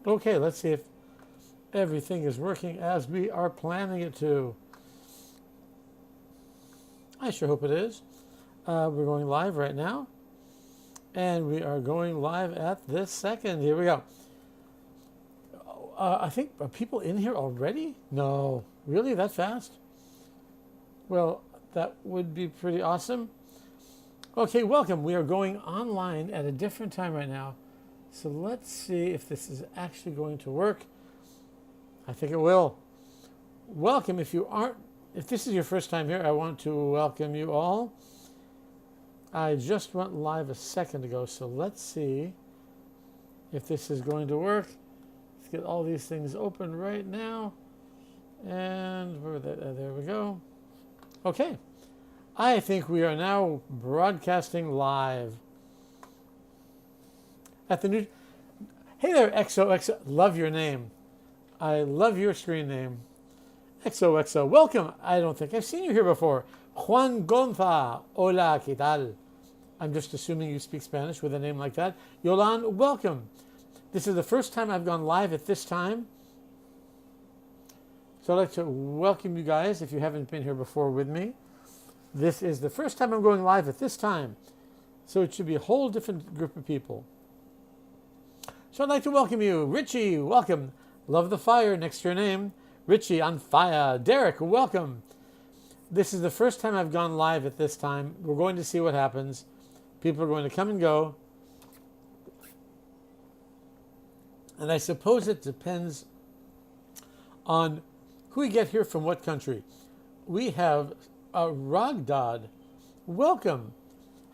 Okay, let's see if everything is working as we are planning it to. I sure hope it is. We're going live right now. And we are going live at this second. Here we go. I think, are people in here already? No. Really? That fast? Well, that would be pretty awesome. Okay, welcome. We are going online at a different time right now. So let's see if this is actually going to work. I think it will. Welcome. If this is your first time here, I want to welcome you all. I just went live a second ago, so let's see if this is going to work. Let's get all these things open right now. And there we go. Okay. I think we are now broadcasting live at the new. Hey there, XOXO. Love your name. I love your screen name. XOXO. Welcome. I don't think I've seen you here before. Juan Gonza. Hola, ¿qué tal? I'm just assuming you speak Spanish with a name like that. Yolan, welcome. This is the first time I've gone live at this time. So I'd like to welcome you guys if you haven't been here before with me. This is the first time I'm going live at this time. So it should be a whole different group of people. So I'd like to welcome you. Richie, welcome. Love the fire next to your name. Richie on fire. Derek, welcome. This is the first time I've gone live at this time. We're going to see what happens. People are going to come and go. And I suppose it depends on who we get here from what country. We have Ragdad. Welcome.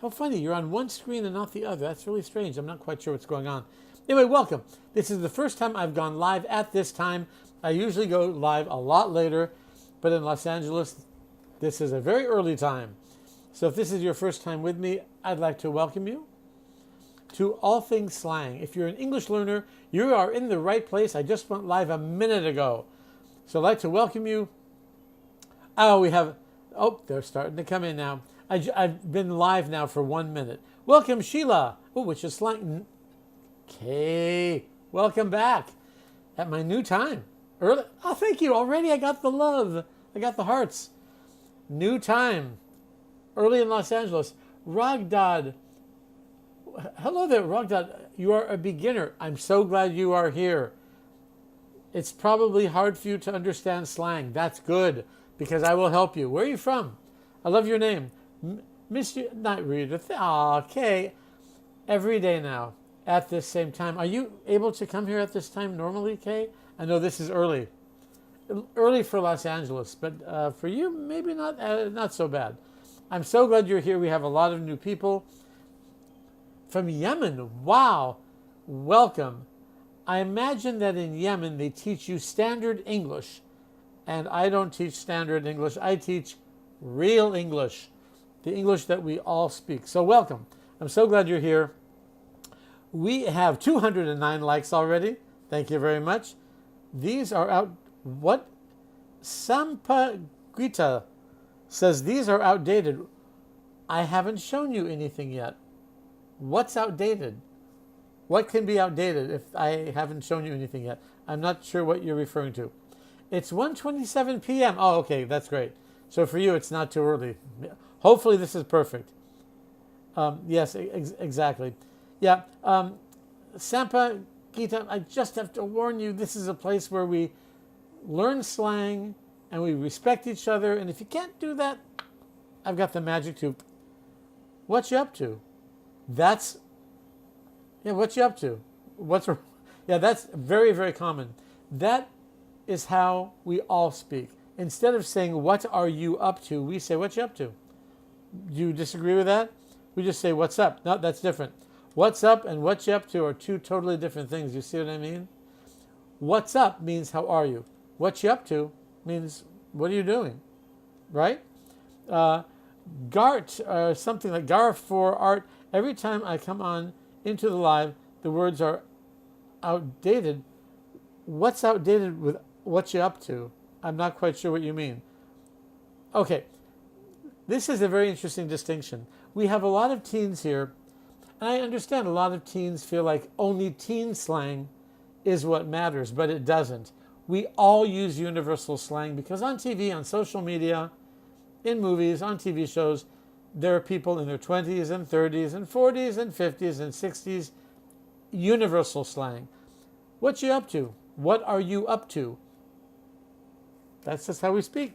How funny. You're on one screen and not the other. That's really strange. I'm not quite sure what's going on. Anyway, welcome. This is the first time I've gone live at this time. I usually go live a lot later, but in Los Angeles, this is a very early time. So if this is your first time with me, I'd like to welcome you to All Things Slang. If you're an English learner, you are in the right place. I just went live a minute ago. So I'd like to welcome you. They're starting to come in now. I've been live now for 1 minute. Welcome, Sheila. Oh, which is slang. Okay, welcome back at my new time. Early. Oh, thank you. Already I got the love. I got the hearts. New time. Early in Los Angeles. Ragdad. Hello there, Ragdad. You are a beginner. I'm so glad you are here. It's probably hard for you to understand slang. That's good, because I will help you. Where are you from? I love your name. Mr. Not Rita. Okay. Every day now at this same time. Are you able to come here at this time normally, Kay? I know this is early. Early for Los Angeles, but for you, maybe not so bad. I'm so glad you're here. We have a lot of new people. From Yemen. Wow. Welcome. I imagine that in Yemen they teach you standard English, and I don't teach standard English. I teach real English, the English that we all speak. So welcome. I'm so glad you're here. We have 209 likes already. Thank you very much. These are out. What? Sampaguita says these are outdated. I haven't shown you anything yet. What's outdated? What can be outdated if I haven't shown you anything yet? I'm not sure what you're referring to. It's 1:27 p.m. Oh, okay, that's great. So for you, it's not too early. Hopefully this is perfect. Yes, exactly. Yeah, Sampa Gita, I just have to warn you, this is a place where we learn slang and we respect each other. And if you can't do that, I've got the magic to. What you up to? What you up to? That's very, very common. That is how we all speak. Instead of saying, what are you up to? We say, what you up to? Do you disagree with that? We just say, what's up? No, that's different. What's up and what you up to are two totally different things. You see what I mean? What's up means, how are you? What you up to means, what are you doing? Right? Gart, something like Gar for art. Every time I come on into the live, the words are outdated. What's outdated with what you up to? I'm not quite sure what you mean. Okay, this is a very interesting distinction. We have a lot of teens here, and I understand a lot of teens feel like only teen slang is what matters, but it doesn't. We all use universal slang because on TV, on social media, in movies, on TV shows, there are people in their 20s and 30s and 40s and 50s and 60s. Universal slang. What you up to? What are you up to? That's just how we speak.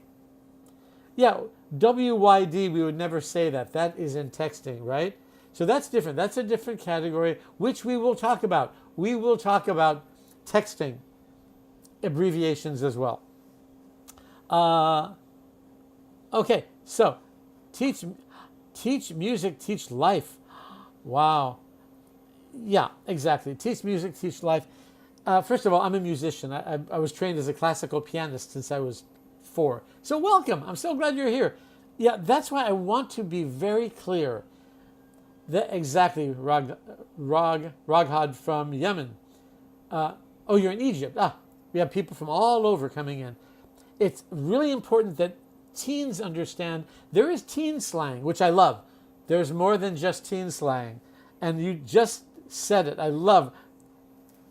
Yeah, WYD, we would never say that. That is in texting, right? So that's different. That's a different category, which we will talk about. We will talk about texting abbreviations as well. Okay, so teach music, teach life. Wow. Yeah, exactly. Teach music, teach life. First of all, I'm a musician. I was trained as a classical pianist since I was 4. So welcome. I'm so glad you're here. Yeah, that's why I want to be very clear. Exactly, Raghad from Yemen. Oh, you're in Egypt. We have people from all over coming in. It's really important that teens understand there is teen slang, which I love. There's more than just teen slang. And you just said it. I love.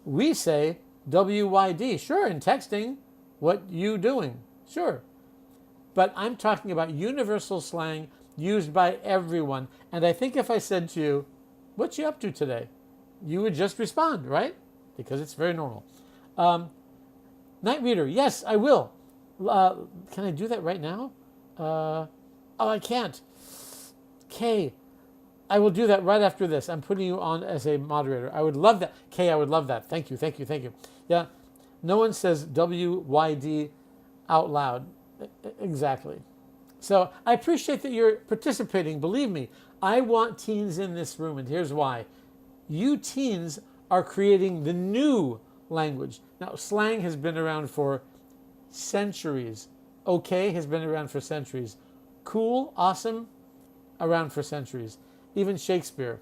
We say WYD. Sure, in texting, what you doing? Sure. But I'm talking about universal slang used by everyone. And I think if I said to you, what you up to today? You would just respond, right? Because it's very normal. Night reader, yes, I will. Can I do that right now? Oh, I can't. Kay, I will do that right after this. I'm putting you on as a moderator. I would love that. Kay, I would love that. Thank you, thank you, thank you. Yeah, no one says WYD out loud. Exactly. So I appreciate that you're participating. Believe me, I want teens in this room, and here's why. You teens are creating the new language. Now, slang has been around for centuries. Okay has been around for centuries. Cool, awesome, around for centuries. Even Shakespeare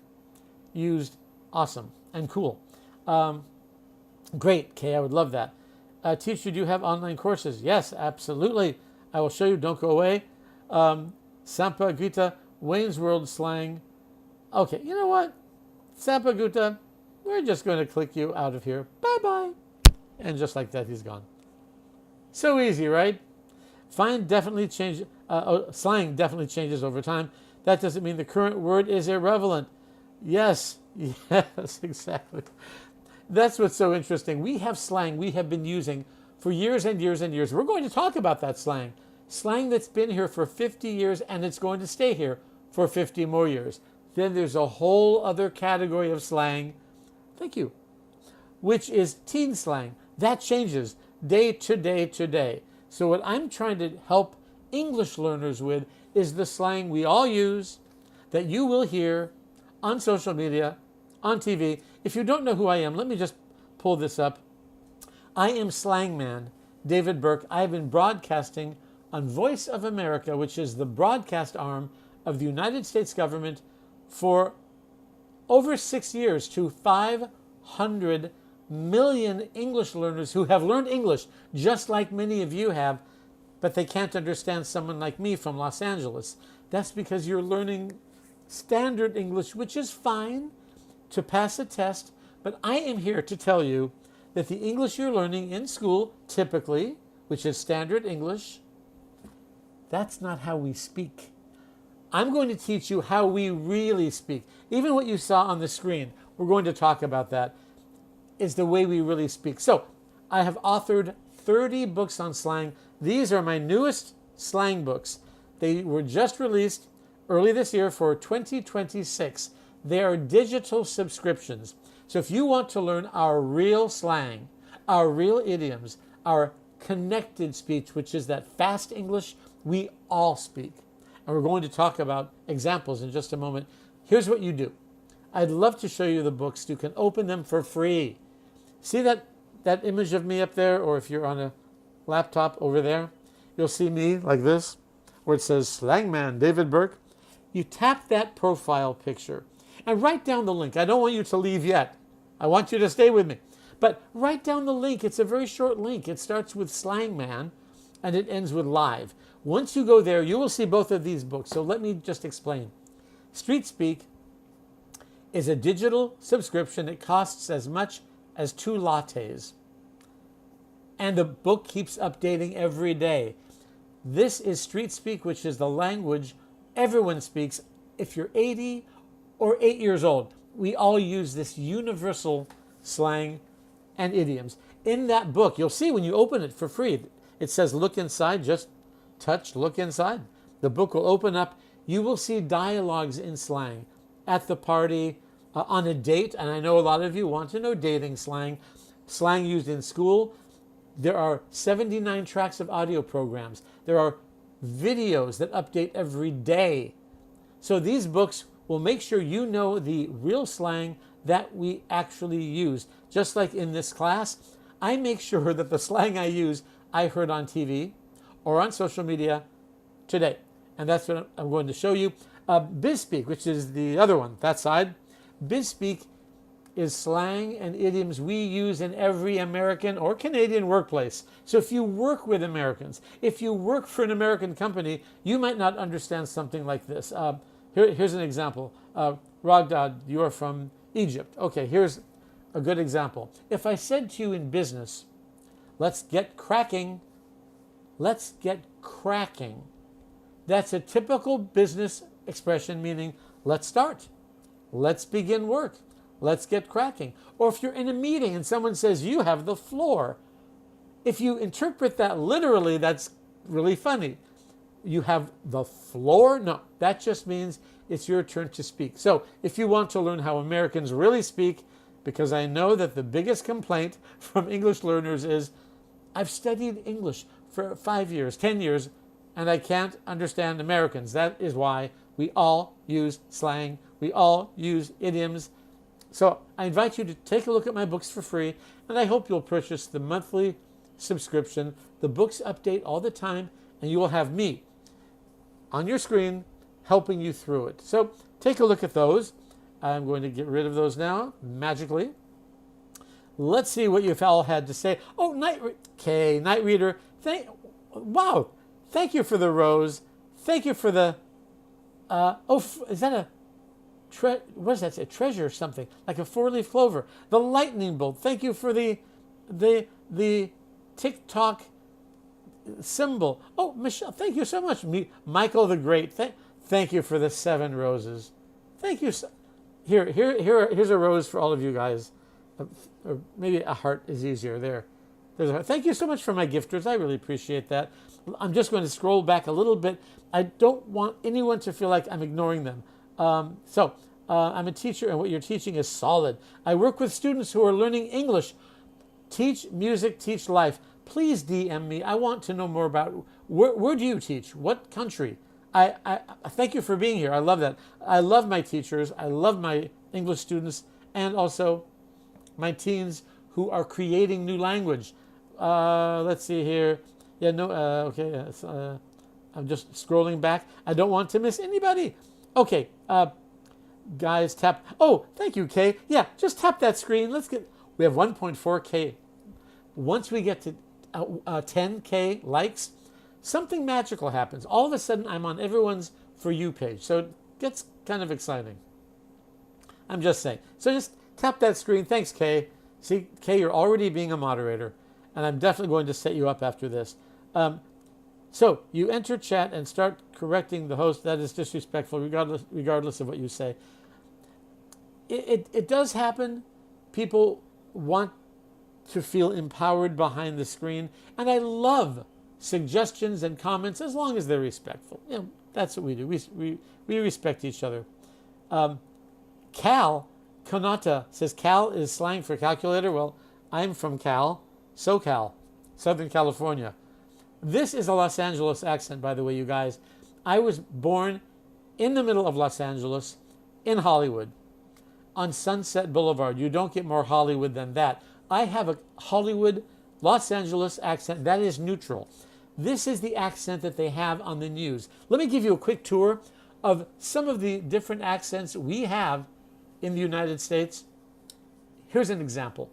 used awesome and cool. Great, Kay, I would love that. Teacher, do you have online courses? Yes, absolutely. I will show you. Don't go away. Sampa Gita, Wayne's World slang. Okay, you know what? Sampa Gita, we're just going to click you out of here. Bye-bye. And just like that, he's gone. So easy, right? Slang definitely changes over time. That doesn't mean the current word is irrelevant. Yes, yes, exactly. That's what's so interesting. We have slang we have been using for years and years and years. We're going to talk about that slang. Slang that's been here for 50 years and it's going to stay here for 50 more years. Then there's a whole other category of slang, thank you, which is teen slang. That changes day to day to day. So what I'm trying to help English learners with is the slang we all use that you will hear on social media, on TV. If you don't know who I am, let me just pull this up. I am SLANGMAN, David Burke. I've been broadcasting on Voice of America, which is the broadcast arm of the United States government, for over 6 years to 500 million English learners who have learned English, just like many of you have, but they can't understand someone like me from Los Angeles. That's because you're learning standard English, which is fine to pass a test, but I am here to tell you that the English you're learning in school, typically, which is standard English, that's not how we speak. I'm going to teach you how we really speak. Even what you saw on the screen, we're going to talk about that, is the way we really speak. So I have authored 30 books on slang. These are my newest slang books. They were just released early this year for 2026. They are digital subscriptions. So if you want to learn our real slang, our real idioms, our connected speech, which is that fast English we all speak, and we're going to talk about examples in just a moment. Here's what you do. I'd love to show you the books. You can open them for free. See that image of me up there, or if you're on a laptop over there, you'll see me like this, where it says SLANGMAN David Burke. You tap that profile picture and write down the link. I don't want you to leave yet. I want you to stay with me. But write down the link. It's a very short link. It starts with SLANGMAN and it ends with live. Once you go there, you will see both of these books. So let me just explain. Street Speak is a digital subscription. It costs as much as 2 lattes. And the book keeps updating every day. This is street speak, which is the language everyone speaks. If you're 80 or 8 years old, we all use this universal slang and idioms. In that book, you'll see when you open it for free, it says look inside, just touch, look inside. The book will open up. You will see dialogues in slang at the party, on a date, and I know a lot of you want to know dating slang, slang used in school. There are 79 tracks of audio programs. There are videos that update every day. So these books will make sure you know the real slang that we actually use. Just like in this class, I make sure that the slang I use, I heard on TV or on social media today. And that's what I'm going to show you. BizSpeak, which is the other one, that side. BizSpeak is slang and idioms we use in every American or Canadian workplace. So if you work with Americans, if you work for an American company, you might not understand something like this. Here's an example. Ragdad, you are from Egypt. Okay, here's a good example. If I said to you in business, let's get cracking, let's get cracking. That's a typical business expression meaning let's start, let's begin work, let's get cracking. Or if you're in a meeting and someone says you have the floor, if you interpret that literally, that's really funny. You have the floor? No, that just means it's your turn to speak. So if you want to learn how Americans really speak, because I know that the biggest complaint from English learners is, I've studied English for 5 years, 10 years, and I can't understand Americans. That is why we all use slang. We all use idioms. So I invite you to take a look at my books for free, and I hope you'll purchase the monthly subscription. The books update all the time, and you will have me on your screen helping you through it. So take a look at those. I'm going to get rid of those now, magically. Let's see what you've all had to say. Oh, Night Reader. Wow. Thank you for the rose. Thank you for the, is that a, what is that? A treasure or something, like a 4-leaf clover. The lightning bolt. Thank you for the TikTok symbol. Oh, Michelle, thank you so much. Michael the Great. Thank you for the 7 roses. Thank you. Here's a rose for all of you guys. Or maybe a heart is easier. There's a heart. Thank you so much for my gifters. I really appreciate that. I'm just going to scroll back a little bit. I don't want anyone to feel like I'm ignoring them. I'm a teacher, and what you're teaching is solid. I work with students who are learning English. Teach music, teach life. Please DM me. I want to know more about where do you teach? What country? I thank you for being here. I love that. I love my teachers. I love my English students, and also my teens who are creating new language. Let's see here. Yeah, no, okay. I'm just scrolling back. I don't want to miss anybody. Okay, guys, tap. Oh, thank you, Kay. Yeah, just tap that screen. We have 1.4K. Once we get to 10K likes, something magical happens. All of a sudden, I'm on everyone's For You page. So it gets kind of exciting. I'm just saying. So just tap that screen. Thanks, Kay. See, Kay, you're already being a moderator, and I'm definitely going to set you up after this. So you enter chat and start correcting the host. That is disrespectful, regardless of what you say. It does happen. People want to feel empowered behind the screen, and I love suggestions and comments as long as they're respectful. You know, that's what we do. We respect each other. Cal Konata says Cal is slang for calculator. Well, I'm from Cal, SoCal, Southern California. This is a Los Angeles accent, by the way, you guys. I was born in the middle of Los Angeles, in Hollywood, on Sunset Boulevard. You don't get more Hollywood than that. I have a Hollywood, Los Angeles accent that is neutral. This is the accent that they have on the news. Let me give you a quick tour of some of the different accents we have in the United States. Here's an example.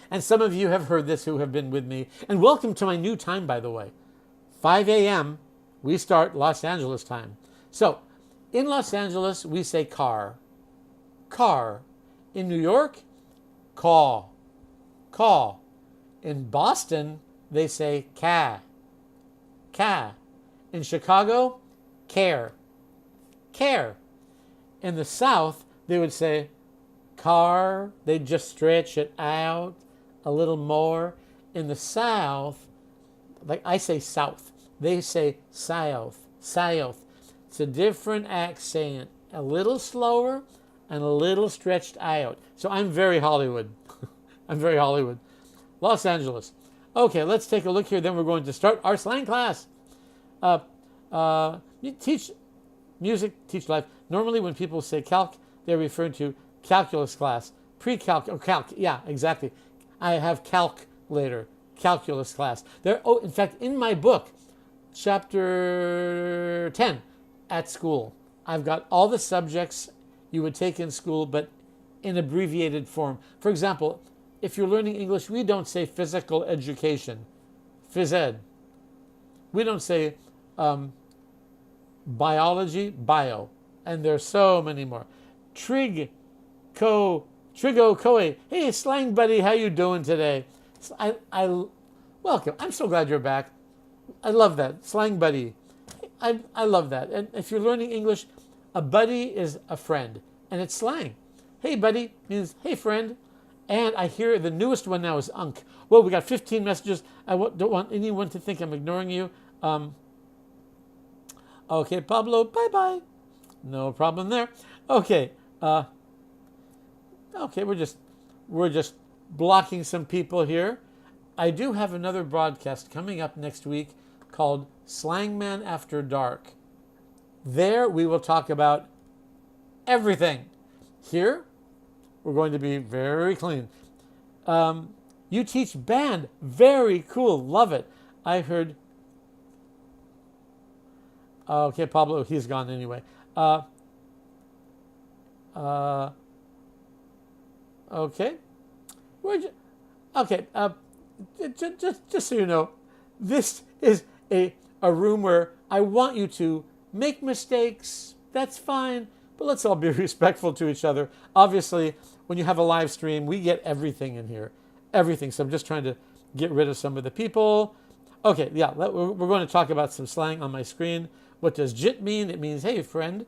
And some of you have heard this who have been with me. And welcome to my new time, by the way. 5 a.m., we start Los Angeles time. So, in Los Angeles, we say car. Car. In New York, caw. call. In Boston, they say ca. In Chicago, care. In the South, they would say car. They'd just stretch it out a little more. In the South, like I say south, they say south. It's a different accent, a little slower and a little stretched out. So I'm very Hollywood. I'm very Hollywood. Los Angeles. Okay, let's take a look here. Then we're going to start our slang class. You teach music, teach life. Normally when people say calc, they're referring to calculus class. Pre-calc, or calc, yeah, exactly. I have calc later, calculus class. In fact, in my book, chapter 10, at school, I've got all the subjects you would take in school, but in abbreviated form. For example, if you're learning English, we don't say physical education, phys ed. We don't say biology, bio. And there's so many more. Trigo, Koe. Hey, slang buddy, how you doing today? Welcome. I'm so glad you're back. I love that. Slang buddy. I love that. And if you're learning English, a buddy is a friend. And it's slang. Hey, buddy means, hey, friend. And I hear the newest one now is unk. Well, we got 15 messages. Don't want anyone to think I'm ignoring you. Okay, Pablo, bye-bye. No problem there. Okay. Okay, we're just blocking some people here. I do have another broadcast coming up next week called SLANGMAN After Dark. There we will talk about everything. Here, we're going to be very clean. You teach band. Very cool. Love it. I heard... Okay, Pablo, he's gone anyway. Okay. Just so you know, this is a room where I want you to make mistakes. That's fine, but let's all be respectful to each other. Obviously, when you have a live stream, we get everything in here. Everything. So I'm just trying to get rid of some of the people. Okay, yeah, we're going to talk about some slang on my screen. What does jit mean? It means, hey, friend.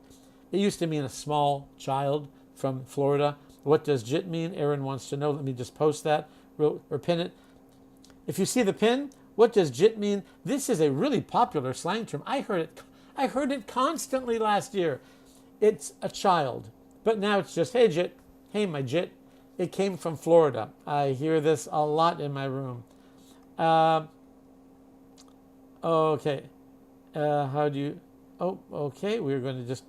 It used to mean a small child from Florida. What does jit mean? Aaron wants to know. Let me just post that or pin it. If you see the pin, what does jit mean? This is a really popular slang term. I heard it constantly last year. It's a child. But now it's just, hey, jit. Hey, my jit. It came from Florida. I hear this a lot in my room. Okay. How do you... Oh, okay. We're just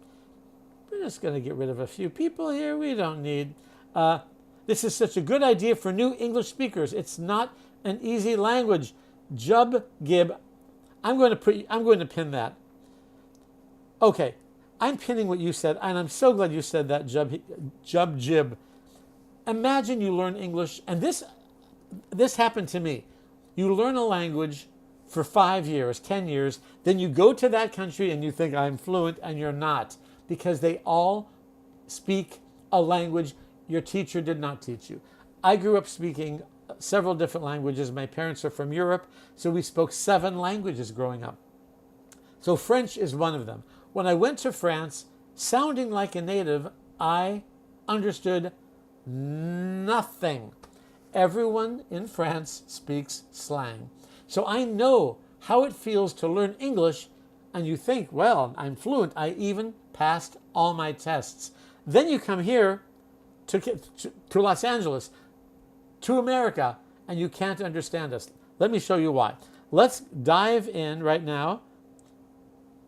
going to get rid of a few people here. We don't need... this is such a good idea for new English speakers. It's not an easy language. Jub Gib. I'm going to pin that. Okay. I'm pinning what you said, and I'm so glad you said that, Jub Jib. Imagine you learn English, and this happened to me. You learn a language for 5 years, 10 years, then you go to that country and you think I'm fluent, and you're not, because they all speak a language your teacher did not teach you. I grew up speaking several different languages. My parents are from Europe, so we spoke 7 languages growing up. So French is one of them. When I went to France, sounding like a native, I understood nothing. Everyone in France speaks slang. So I know how it feels to learn English, and you think, well, I'm fluent. I even passed all my tests. Then you come here to Los Angeles, to America, and you can't understand us. Let me show you why. Let's dive in right now.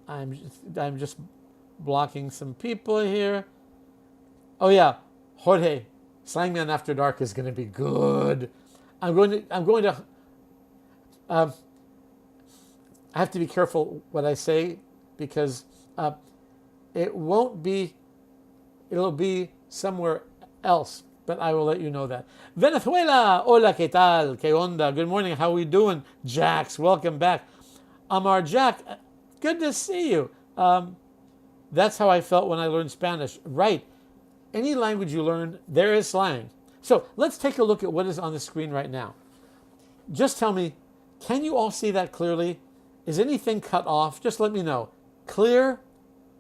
I'm just blocking some people here. Oh yeah, Jorge, SLANGMAN After Dark is going to be good. I'm going to I have to be careful what I say, because it'll be somewhere else, but I will let you know that. Venezuela, hola, ¿qué tal? ¿Qué onda? Good morning, how are we doing? Jax, welcome back. Amar Jack, good to see you. That's how I felt when I learned Spanish. Right. Any language you learn, there is slang. So let's take a look at what is on the screen right now. Just tell me, can you all see that clearly? Is anything cut off? Just let me know. Clear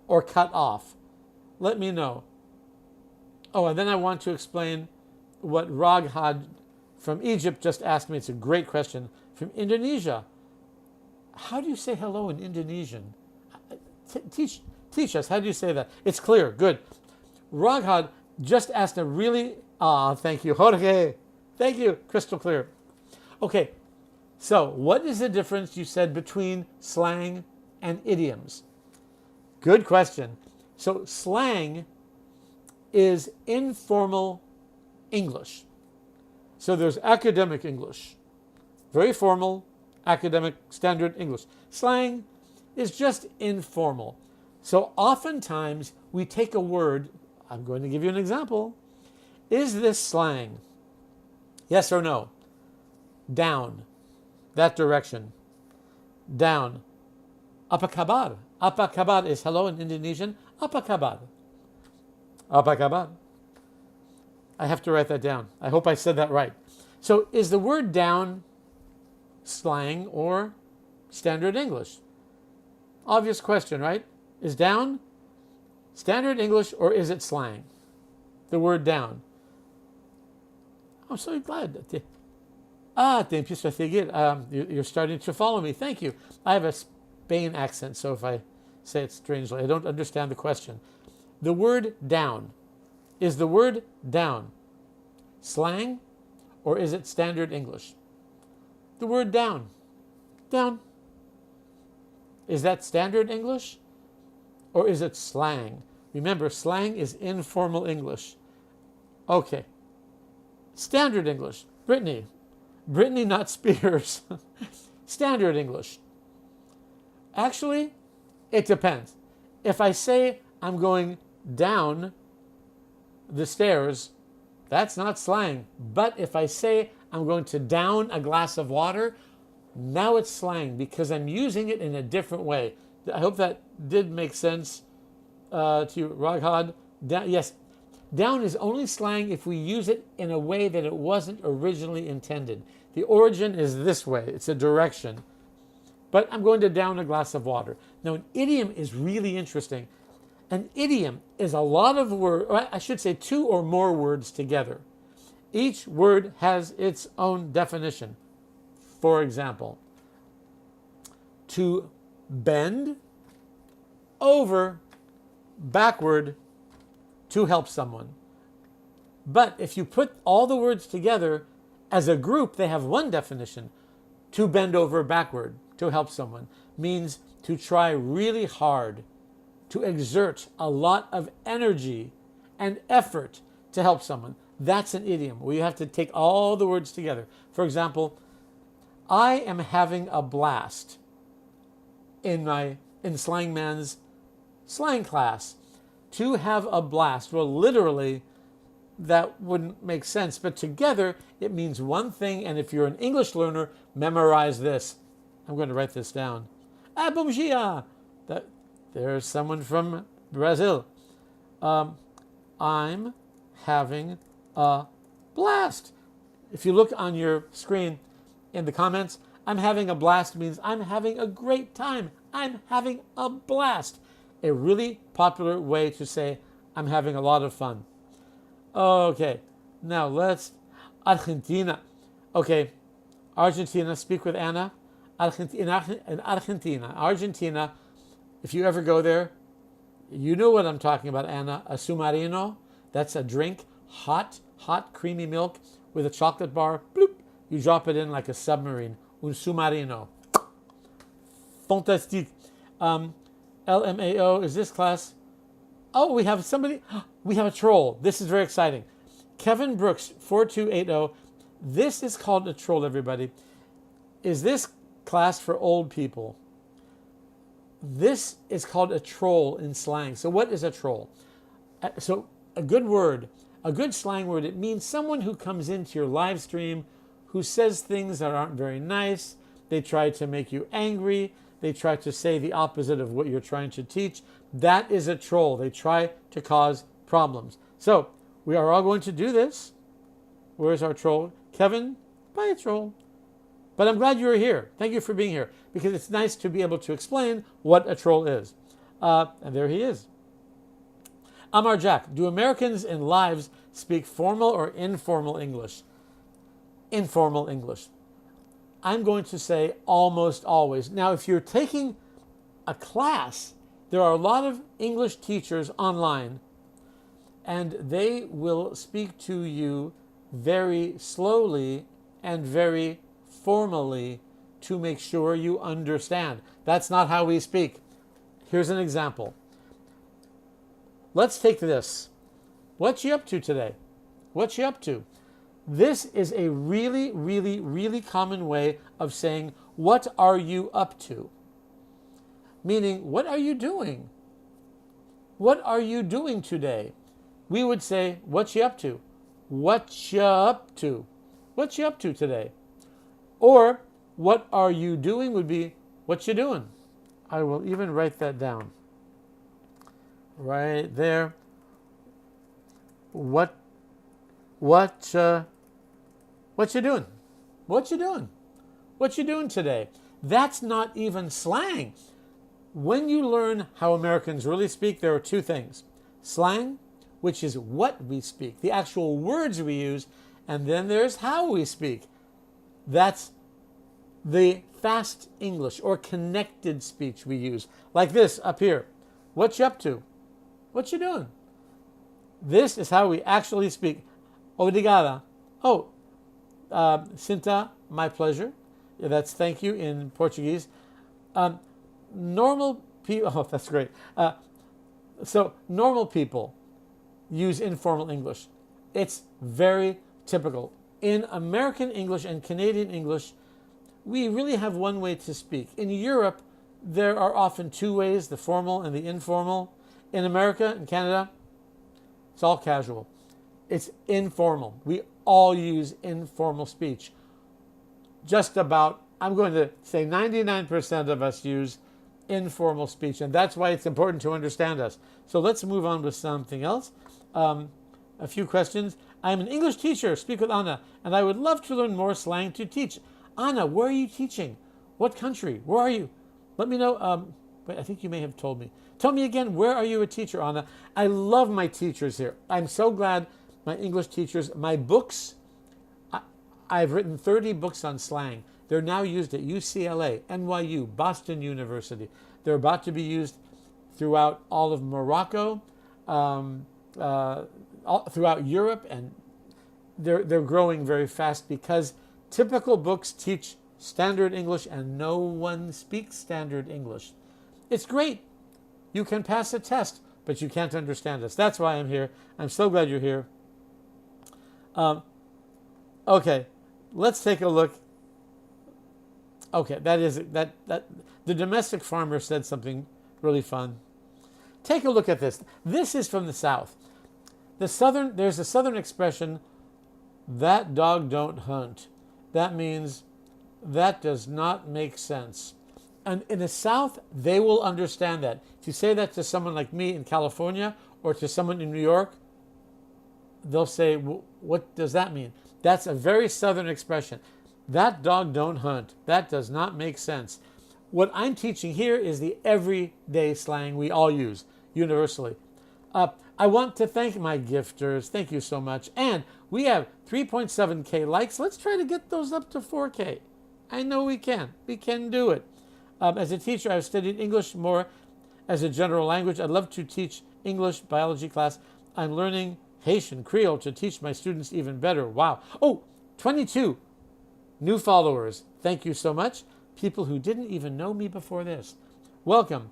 or cut off? Let me know. Oh, and then I want to explain what Raghad from Egypt just asked me. It's a great question. From Indonesia. How do you say hello in Indonesian? Teach us. How do you say that? It's clear. Good. Raghad just asked a really... thank you, Jorge. Thank you. Crystal clear. Okay. So, what is the difference, you said, between slang and idioms? Good question. So, slang is informal English. So, there's academic English. Very formal, academic, standard English. Slang is just informal. So, oftentimes, we take a word. I'm going to give you an example. Is this slang? Yes or no? Down. That direction. Down. Apa kabar? Apa kabar is hello in Indonesian. Apa kabar? Apa kabar? I have to write that down. I hope I said that right. So is the word down slang or standard English? Obvious question, right? Is down standard English or is it slang? The word down. I'm so glad. You're starting to follow me. Thank you. I have a Spain accent, so if I say it strangely, I don't understand the question. The word down. Is the word down slang or is it standard English? The word down. Down. Is that standard English or is it slang? Remember, slang is informal English. Okay. Standard English. Brittany, not Spears. Standard English. Actually, it depends. If I say I'm going down the stairs, that's not slang. But if I say I'm going to down a glass of water, now it's slang because I'm using it in a different way. I hope that did make sense to you, Raghad. Yes, down is only slang if we use it in a way that it wasn't originally intended. The origin is this way. It's a direction. But I'm going to down a glass of water. Now, an idiom is really interesting. An idiom is a lot of words, or I should say 2 or more words together. Each word has its own definition. For example, to bend over backward to help someone. But if you put all the words together as a group, they have one definition. To bend over backward to help someone means to try really hard, to exert a lot of energy and effort to help someone. That's an idiom where you have to take all the words together. For example, I am having a blast in SLANGMAN's slang class. To have a blast. Well, literally, that wouldn't make sense. But together, it means one thing. And if you're an English learner, memorize this. I'm going to write this down. Bom dia. There's someone from Brazil. I'm having a blast. If you look on your screen in the comments, I'm having a blast means I'm having a great time. I'm having a blast. A really popular way to say I'm having a lot of fun. Okay, now let's... Argentina. Okay, Argentina, speak with Anna. Argentina, if you ever go there, you know what I'm talking about, Anna. A submarino, that's a drink, hot creamy milk with a chocolate bar. Bloop, you drop it in like a submarine. Un submarino. Fantastique. LMAO, is this class? Oh, we have somebody. We have a troll. This is very exciting. Kevin Brooks, 4280. This is called a troll, everybody. Is this class for old people? This is called a troll in slang. So what is a troll? So a good word, a good slang word, it means someone who comes into your live stream who says things that aren't very nice. They try to make you angry. They try to say the opposite of what you're trying to teach. That is a troll. They try to cause problems. So we are all going to do this. Where's our troll? Kevin, bye, troll. But I'm glad you were here. Thank you for being here, because it's nice to be able to explain what a troll is. And there he is. Amar Jack, do Americans in lives speak formal or informal English? Informal English. I'm going to say almost always. Now, if you're taking a class, there are a lot of English teachers online, and they will speak to you very slowly and very formally to make sure you understand. That's not how we speak. Here's an example. Let's take this. What you up to today? What you up to? This is a really, really, really common way of saying, what are you up to? Meaning, what are you doing? What are you doing today? We would say, what you up to? What you up to? What you up to today? Or, what are you doing would be, what you doing? I will even write that down. Right there. What you doing? What you doing? What you doing today? That's not even slang. When you learn how Americans really speak, there are two things. Slang, which is what we speak, the actual words we use, and then there's how we speak. That's the fast English or connected speech we use. Like this up here. What you up to? What you doing? This is how we actually speak. Obrigada. Oh, Sinta, my pleasure. Yeah, that's thank you in Portuguese. Normal people, oh, that's great. So normal people use informal English. It's very typical. In American English and Canadian English, we really have one way to speak. In Europe, there are often two ways, the formal and the informal. In America and Canada, it's all casual. It's informal. We all use informal speech. Just about, I'm going to say 99% of us use informal speech, and that's why it's important to understand us. So let's move on with something else. A few questions. I'm an English teacher, speak with Anna, and I would love to learn more slang to teach. Anna, where are you teaching? What country? Where are you? Let me know. Wait, I think you may have told me. Tell me again, where are you a teacher, Anna? I love my teachers here. I'm so glad my English teachers, my books, I've written 30 books on slang. They're now used at UCLA, NYU, Boston University. They're about to be used throughout all of Morocco, throughout Europe, and they're growing very fast because typical books teach standard English and no one speaks standard English. It's great. You can pass a test, but you can't understand us. That's why I'm here. I'm so glad you're here. Okay, let's take a look. Okay, that the domestic farmer said something really fun. Take a look at this. This is from the South. There's a Southern expression, that dog don't hunt. That means that does not make sense. And in the South, they will understand that. If you say that to someone like me in California or to someone in New York, they'll say, what does that mean? That's a very Southern expression. That dog don't hunt. That does not make sense. What I'm teaching here is the everyday slang we all use universally. I want to thank my gifters. Thank you so much. And we have 3.7K likes. Let's try to get those up to 4K. I know we can. We can do it. As a teacher, I've studied English more as a general language. I'd love to teach English biology class. I'm learning Haitian Creole to teach my students even better. Wow. Oh, 22 new followers. Thank you so much. People who didn't even know me before this. Welcome.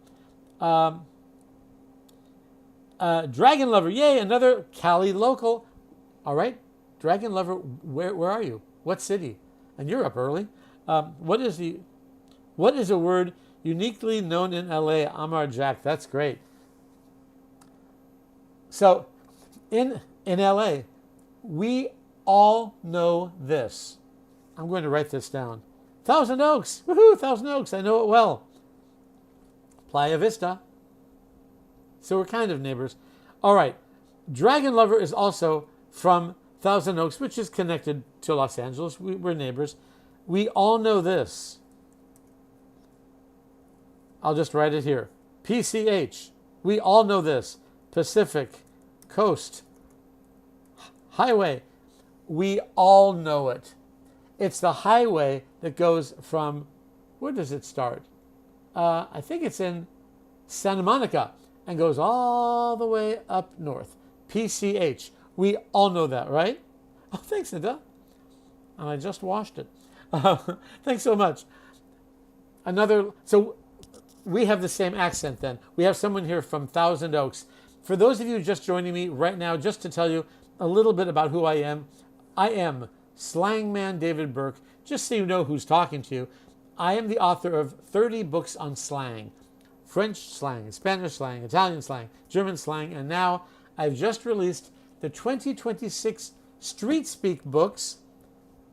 Dragon Lover. Yay, another Cali local. All right. Dragon Lover, where are you? What city? And you're up early. What is a word uniquely known in LA? Amar Jack. That's great. So in LA, we all know this. I'm going to write this down. Thousand Oaks. Woohoo, Thousand Oaks. I know it well. Playa Vista. So we're kind of neighbors. All right. Dragon Lover is also from Thousand Oaks, which is connected to Los Angeles. We're neighbors. We all know this. I'll just write it here. PCH. We all know this. Pacific Coast Highway. We all know it. It's the highway that goes from, where does it start? I think it's in Santa Monica and goes all the way up north. PCH. We all know that, right? Oh, thanks, Nida. And I just washed it. Thanks so much. So we have the same accent then. We have someone here from Thousand Oaks. For those of you just joining me right now, just to tell you a little bit about who I am SLANGMAN David Burke. Just so you know who's talking to you, I am the author of 30 books on slang. French slang, Spanish slang, Italian slang, German slang, and now I've just released the 2026 Street Speak books,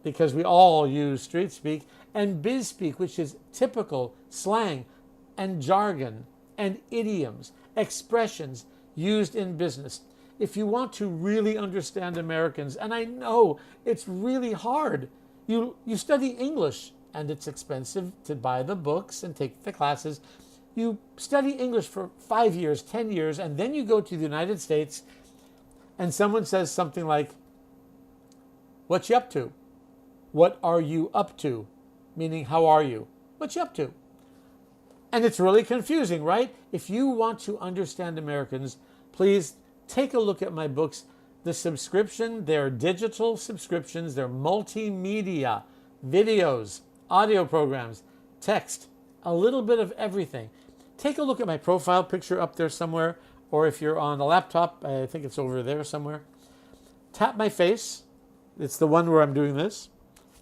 because we all use Street Speak, and Biz Speak, which is typical slang and jargon and idioms, expressions used in business. If you want to really understand Americans, and I know it's really hard, you study English, and it's expensive to buy the books and take the classes. You study English for 5 years, 10 years, and then you go to the United States and someone says something like, "What you up to?" "What are you up to?" Meaning, how are you? What you up to? And it's really confusing, right? If you want to understand Americans, please take a look at my books. The subscription, they're digital subscriptions, they're multimedia, videos, audio programs, text, a little bit of everything. Take a look at my profile picture up there somewhere, or if you're on a laptop, I think it's over there somewhere. Tap my face. It's the one where I'm doing this.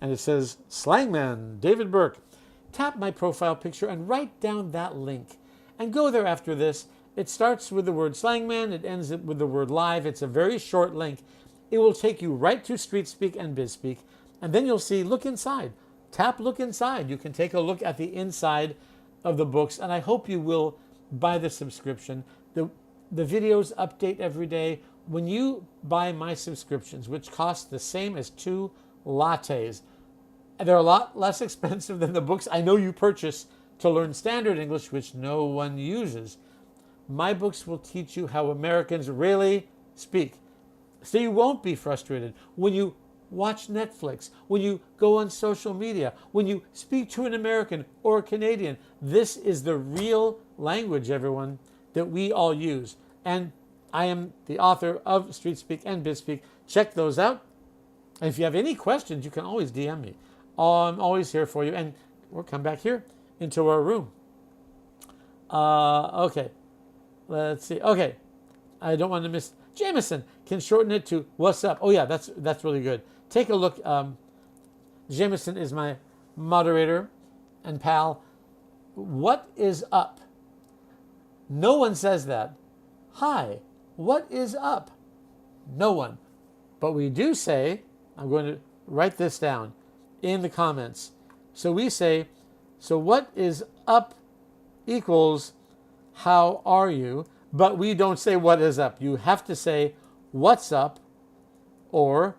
And it says, SLANGMAN, David Burke. Tap my profile picture and write down that link. And go there after this. It starts with the word SLANGMAN. It ends with the word live. It's a very short link. It will take you right to Street Speak and Biz Speak. And then you'll see, look inside. Tap look inside. You can take a look at the inside of the books. And I hope you will buy the subscription. The videos update every day. When you buy my subscriptions, which cost the same as 2 lattes, they're a lot less expensive than the books I know you purchase to learn standard English, which no one uses. My books will teach you how Americans really speak. So you won't be frustrated when you watch Netflix, when you go on social media, when you speak to an American or a Canadian. This is the real language, everyone, that we all use. And I am the author of Street Speak and Biz Speak. Check those out. And if you have any questions, you can always DM me. I'm always here for you. And we'll come back here into our room. Okay. Let's see. Okay. I don't want to miss. Jameson can shorten it to "what's up." Oh, yeah, that's really good. Take a look. Jameson is my moderator and pal. What is up? No one says that. Hi, what is up? No one. But we do say, I'm going to write this down in the comments. So we say, so what is up equals how are you? But we don't say what is up. You have to say what's up or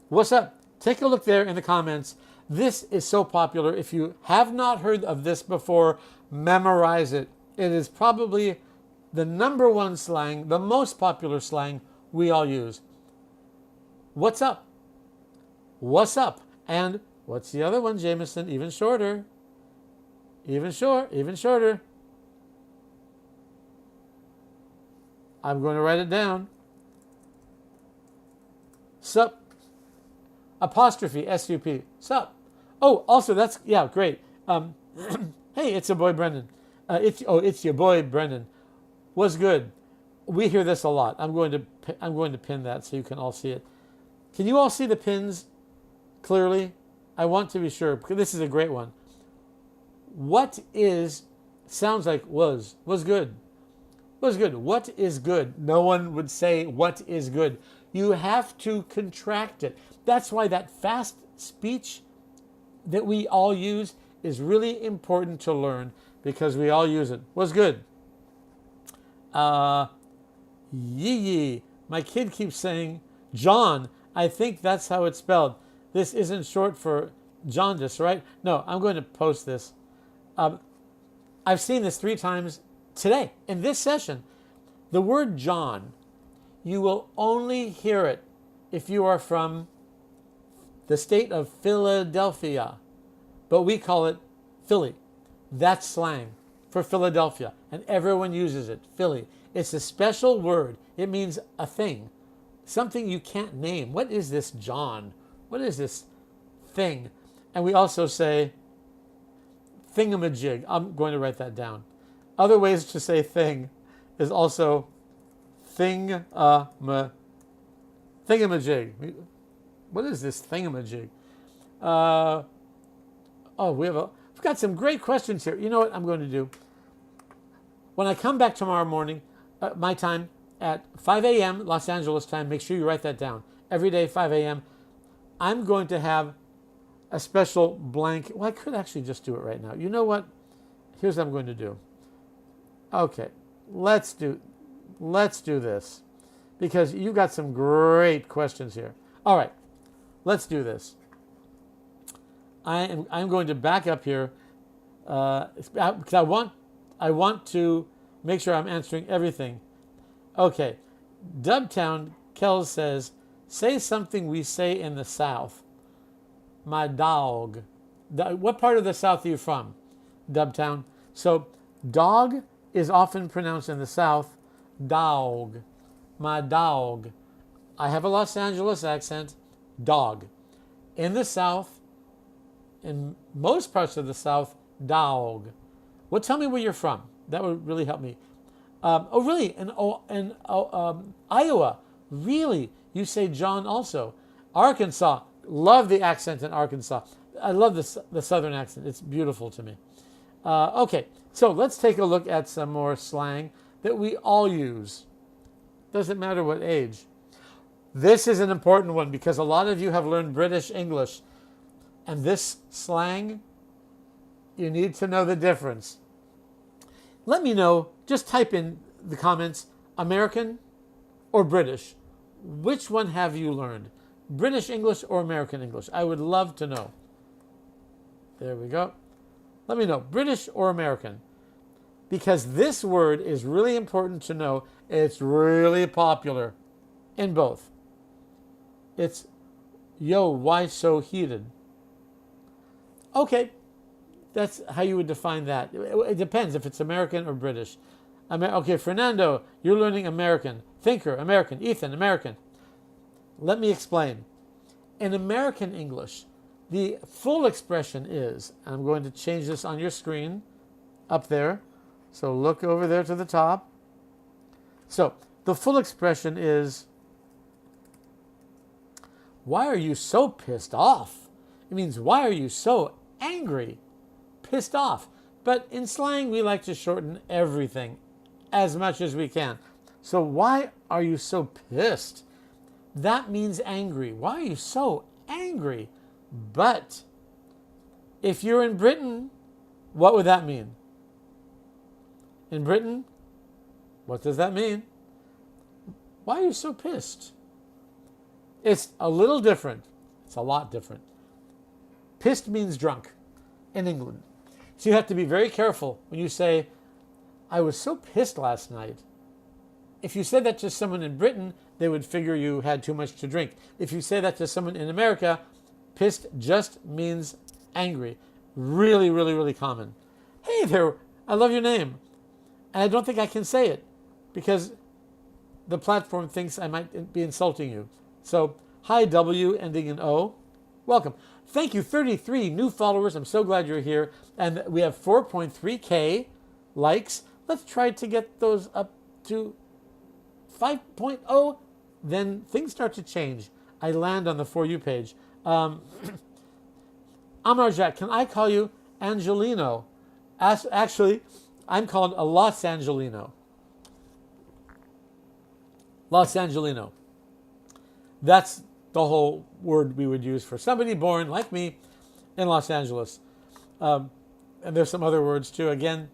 what's up. Take a look there in the comments. This is so popular. If you have not heard of this before, memorize it. It is probably the #1 slang, the most popular slang we all use. What's up? What's up? And what's the other one, Jameson? Even shorter. Even shorter. I'm going to write it down. Sup. Apostrophe, S-U-P. Sup. Oh, also, that's, yeah, great. Hey, it's your boy, Brendan. It's your boy, Brendan. What's good? We hear this a lot. I'm going to pin that so you can all see it. Can you all see the pins clearly? I want to be sure, because this is a great one. What is, sounds like was good. Was good. What is good? No one would say what is good. You have to contract it. That's why that fast speech that we all use is really important to learn, because we all use it. Was good. Yee. My kid keeps saying John, I think that's how it's spelled. This isn't short for jaundice, right? No, I'm going to post this. I've seen this 3 times today in this session. The word John, you will only hear it if you are from the state of Philadelphia, but we call it Philly. That's slang for Philadelphia, and everyone uses it, Philly. It's a special word. It means a thing, something you can't name. What is this John? What is this thing? And we also say thingamajig. I'm going to write that down. Other ways to say thing is also thingamajig. What is this thingamajig? We've got some great questions here. You know what I'm going to do? When I come back tomorrow morning, my time, at 5 a.m. Los Angeles time, make sure you write that down. Every day, 5 a.m., I'm going to have a special blank. Well, I could actually just do it right now. You know what? Here's what I'm going to do. Okay, let's do this, because you got some great questions here. All right, let's do this. I'm going to back up here because I want to make sure I'm answering everything. Okay, Dubtown Kells says, say something we say in the South. My dog. What part of the South are you from, Dubtown? So dog is often pronounced in the South, dog. My dog. I have a Los Angeles accent, dog. In the South, in most parts of the South, dog. Well, tell me where you're from. That would really help me. Really? In Iowa? Really? You say John also. Arkansas. Love the accent in Arkansas. I love the southern accent. It's beautiful to me. Okay, so let's take a look at some more slang that we all use. Doesn't matter what age. This is an important one because a lot of you have learned British English. And this slang, you need to know the difference. Let me know. Just type in the comments, American or British. Which one have you learned? British English or American English? I would love to know. There we go. Let me know, British or American. Because this word is really important to know. It's really popular in both. It's, yo, why so heated? Okay, that's how you would define that. It depends if it's American or British. Okay, Fernando, you're learning American. Thinker, American. Ethan, American. Let me explain. In American English, the full expression is, and I'm going to change this on your screen up there. So look over there to the top. So the full expression is, why are you so pissed off? It means, why are you so angry, pissed off? But in slang, we like to shorten everything as much as we can. So why are you so pissed? That means angry. Why are you so angry? But if you're in Britain, what would that mean? In Britain, what does that mean? Why are you so pissed? It's a little different. It's a lot different. Pissed means drunk in England. So you have to be very careful when you say, I was so pissed last night. If you said that to someone in Britain, they would figure you had too much to drink. If you say that to someone in America, pissed just means angry. Really, really, really common. Hey there, I love your name. And I don't think I can say it because the platform thinks I might be insulting you. So, hi W ending in O. Welcome. Thank you, 33 new followers. I'm so glad you're here. And we have 4.3K likes. Let's try to get those up to 5.0. Then things start to change. I land on the For You page. Amar Jack, can I call you Angelino? Actually, I'm called a Los Angelino. Los Angelino. That's the whole word we would use for somebody born, like me, in Los Angeles. And there's some other words too. Again,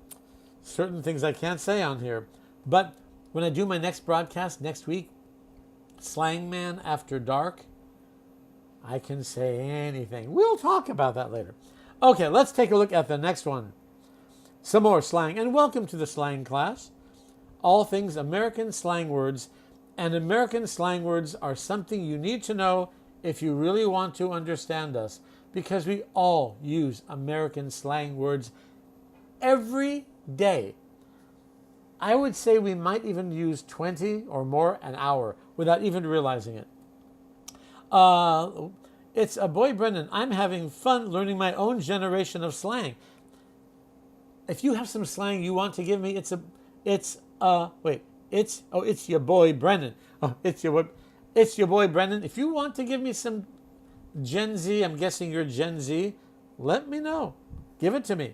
certain things I can't say on here. But when I do my next broadcast next week, SLANGMAN After Dark. I can say anything. We'll talk about that later. Okay, let's take a look at the next one. Some more slang, and welcome to the slang class. All things American slang words, and American slang words are something you need to know if you really want to understand us, because we all use American slang words every day. I would say we might even use 20 or more an hour without even realizing it. It's a boy, Brendan. I'm having fun learning my own generation of slang. If you have some slang you want to give me, it's your boy, Brendan. Oh, it's your boy, Brendan. If you want to give me some Gen Z, I'm guessing you're Gen Z, let me know. Give it to me.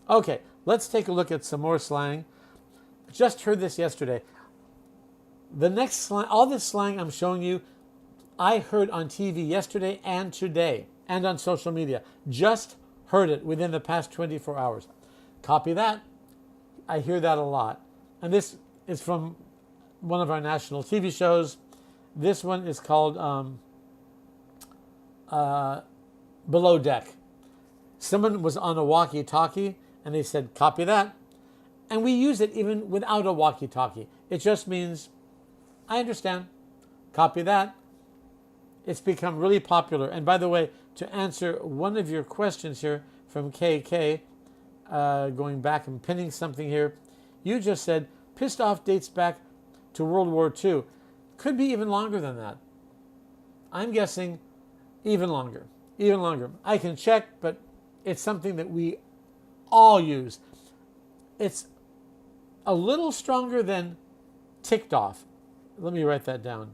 Okay, let's take a look at some more slang. Just heard this yesterday. The next slang, all this slang I'm showing you, I heard on TV yesterday and today, and on social media. Just heard it within the past 24 hours. Copy that. I hear that a lot. And this is from one of our national TV shows. This one is called Below Deck. Someone was on a walkie-talkie and they said, copy that. And we use it even without a walkie-talkie. It just means, I understand. Copy that. It's become really popular. And by the way, to answer one of your questions here from KK, going back and pinning something here, you just said, pissed off dates back to World War II. Could be even longer than that. I'm guessing even longer. Even longer. I can check, but it's something that we all use. It's a little stronger than ticked off. Let me write that down.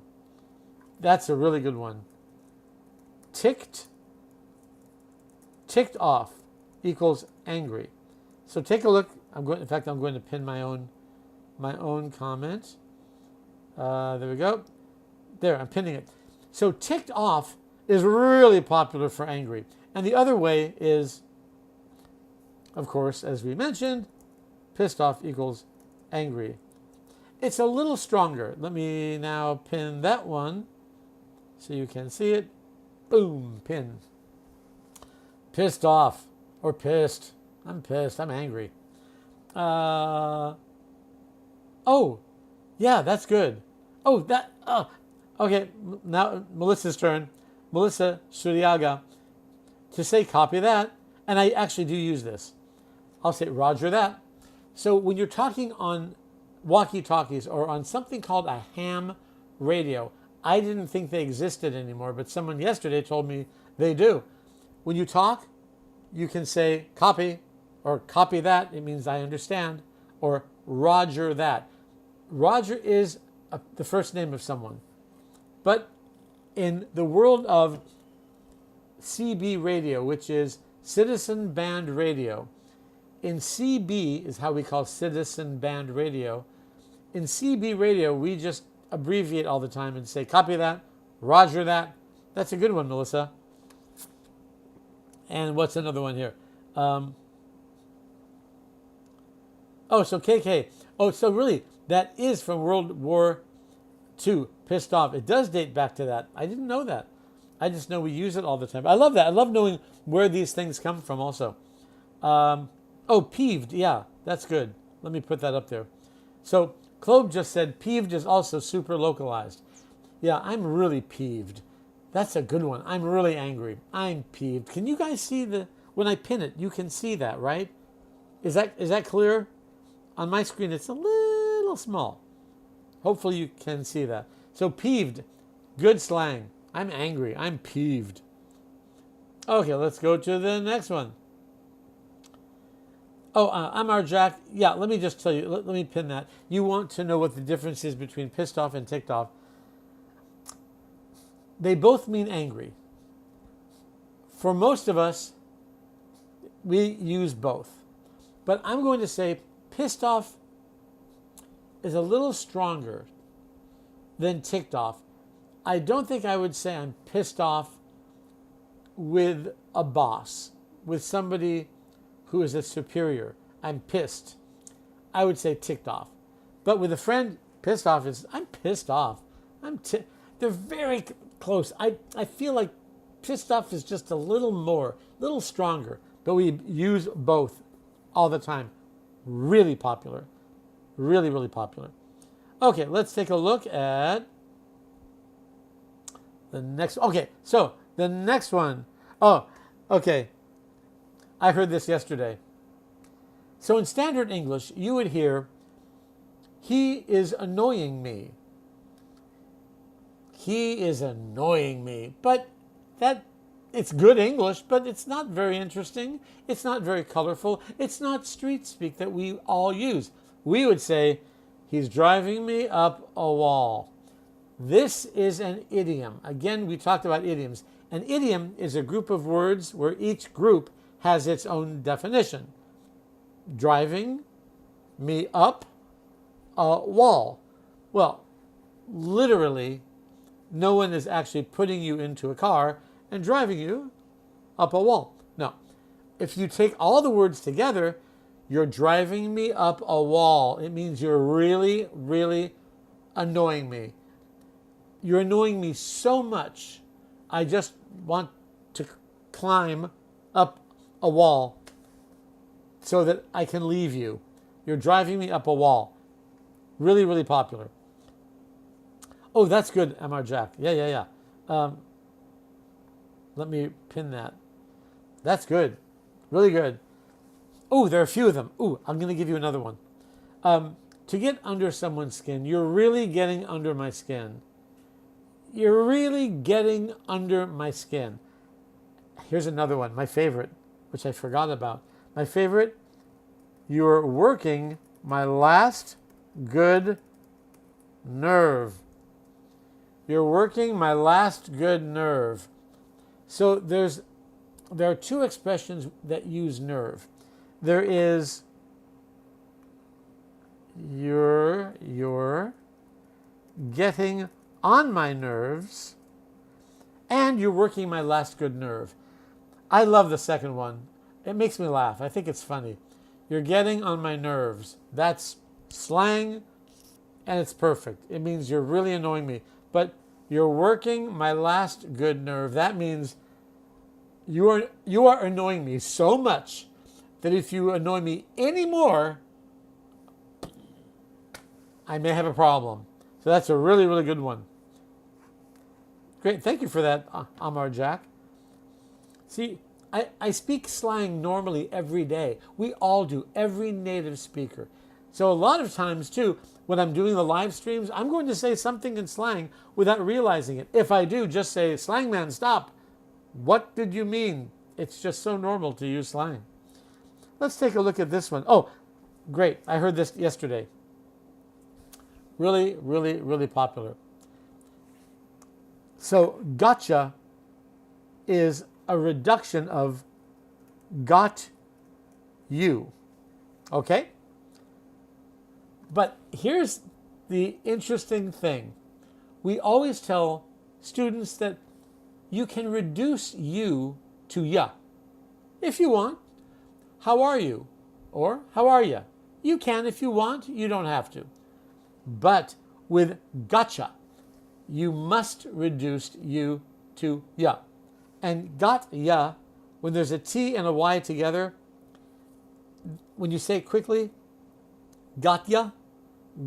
That's a really good one. Ticked off equals angry. So take a look. I'm going to pin my own comment. There we go. There, I'm pinning it. So ticked off is really popular for angry. And the other way is, of course, as we mentioned, pissed off equals angry. It's a little stronger. Let me now pin that one so you can see it. Boom, pin. Pissed off or pissed. I'm pissed. I'm angry. Oh, yeah, that's good. Okay, now Melissa's turn. Melissa Suryaga to say copy that. And I actually do use this. I'll say roger that. So when you're talking on walkie-talkies or on something called a ham radio, I didn't think they existed anymore, but someone yesterday told me they do. When you talk, you can say copy or copy that. It means I understand. Or roger that. Roger is the first name of someone. But in the world of CB radio, which is Citizen Band Radio, in CB is how we call Citizen Band Radio. In CB radio, we just abbreviate all the time and say, copy that, roger that. That's a good one, Melissa. And what's another one here? So KK. Oh, so really, that is from World War II, pissed off. It does date back to that. I didn't know that. I just know we use it all the time. I love that. I love knowing where these things come from also. Peeved. Yeah, that's good. Let me put that up there. So Clobe just said peeved is also super localized. Yeah, I'm really peeved. That's a good one. I'm really angry. I'm peeved. Can you guys see when I pin it, you can see that, right? Is that clear? On my screen, it's a little small. Hopefully you can see that. So peeved, good slang. I'm angry. I'm peeved. Okay, let's go to the next one. I'm our Jack. Yeah, let me just tell you. Let me pin that. You want to know what the difference is between pissed off and ticked off. They both mean angry. For most of us, we use both. But I'm going to say pissed off is a little stronger than ticked off. I don't think I would say I'm pissed off with a boss, with somebody who is a superior. I'm pissed. I would say ticked off. But with a friend, pissed off is, I'm pissed off. They're very close. I feel like pissed off is just a little stronger, but we use both all the time. Really popular. Really, really popular. Okay, let's take a look at the next. Okay, so the next one. Oh, okay. I heard this yesterday. So in standard English, you would hear, he is annoying me. He is annoying me. But it's good English, but it's not very interesting. It's not very colorful. It's not street speak that we all use. We would say, he's driving me up a wall. This is an idiom. Again, we talked about idioms. An idiom is a group of words where each group has its own definition. Driving me up a wall. Well, literally, no one is actually putting you into a car and driving you up a wall. No. If you take all the words together, you're driving me up a wall. It means you're really, really annoying me. You're annoying me so much, I just want to climb up a wall so that I can leave you. You're driving me up a wall. Really, really popular. Oh, that's good, MR Jack. Yeah. Let me pin that. That's good. Really good. Oh, there are a few of them. Oh, I'm going to give you another one. To get under someone's skin, you're really getting under my skin. You're really getting under my skin. Here's another one, my favorite, which I forgot about. My favorite, you're working my last good nerve. You're working my last good nerve. So there are two expressions that use nerve. There is you're getting on my nerves, and you're working my last good nerve. I love the second one. It makes me laugh. I think it's funny. You're getting on my nerves. That's slang, and it's perfect. It means you're really annoying me. But you're working my last good nerve. That means you are annoying me so much that if you annoy me anymore, I may have a problem. So that's a really, really good one. Great. Thank you for that, Amar Jack. See, I speak slang normally every day. We all do, every native speaker. So a lot of times, too, when I'm doing the live streams, I'm going to say something in slang without realizing it. If I do, just say, SLANGMAN, stop. What did you mean? It's just so normal to use slang. Let's take a look at this one. Oh, great. I heard this yesterday. Really, really, really popular. So, gotcha is a reduction of got you. Okay? But here's the interesting thing. We always tell students that you can reduce you to ya if you want. How are you? Or how are ya? You can if you want. You don't have to. But with gotcha, you must reduce you to ya. And got ya, when there's a T and a Y together, when you say it quickly, got ya,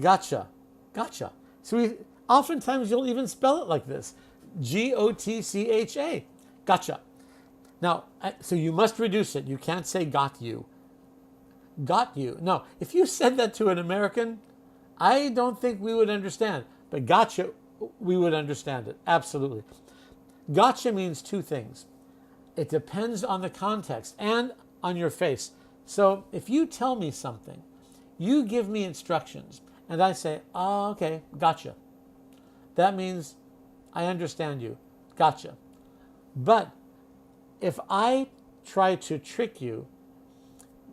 gotcha, gotcha. So oftentimes you'll even spell it like this, G-O-T-C-H-A, gotcha. Now, so you must reduce it. You can't say got you. Got you. No, if you said that to an American, I don't think we would understand. But gotcha, we would understand it. Absolutely. Gotcha means two things. It depends on the context and on your face. So if you tell me something, you give me instructions, and I say, oh, okay, gotcha. That means I understand you. Gotcha. But if I try to trick you,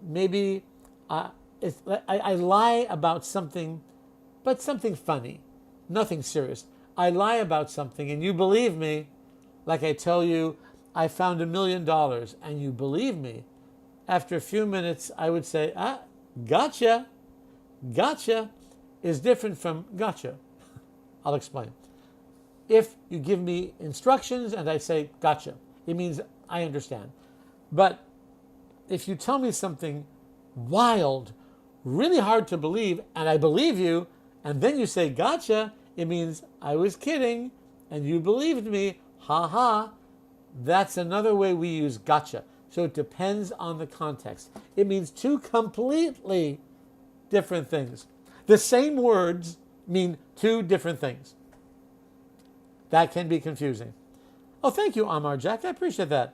maybe I lie about something, but something funny, nothing serious. I lie about something and you believe me, like I tell you, I found $1 million and you believe me. After a few minutes, I would say, gotcha. Gotcha is different from gotcha. I'll explain. if you give me instructions and I say, gotcha, it means I understand. But if you tell me something wild, really hard to believe, and I believe you, and then you say, gotcha, it means I was kidding and you believed me, ha ha. That's another way we use gotcha. So it depends on the context. It means two completely different things. The same words mean two different things. That can be confusing. Oh, thank you, Amar Jack. I appreciate that.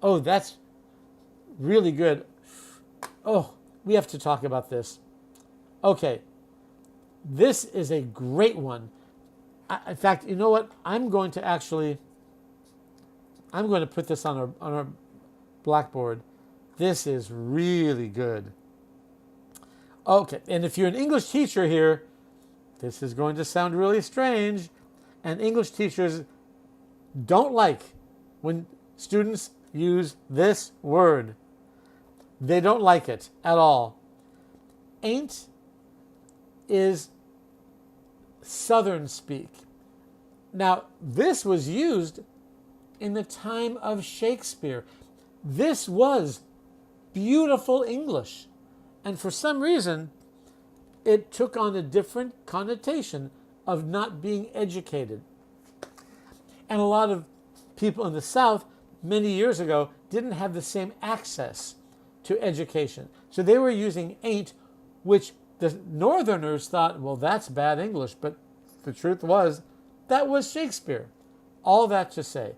Oh, that's really good. Oh, we have to talk about this. Okay. This is a great one. In fact, you know what? I'm going to put this on our blackboard. This is really good. Okay, and if you're an English teacher here, this is going to sound really strange. And English teachers don't like when students use this word. They don't like it at all. Ain't is Southern speak. Now, this was used in the time of Shakespeare. This was beautiful English. And for some reason, it took on a different connotation of not being educated. And a lot of people in the South many years ago didn't have the same access to education. So they were using ain't, which the Northerners thought, well, that's bad English. But the truth was, that was Shakespeare. All that to say,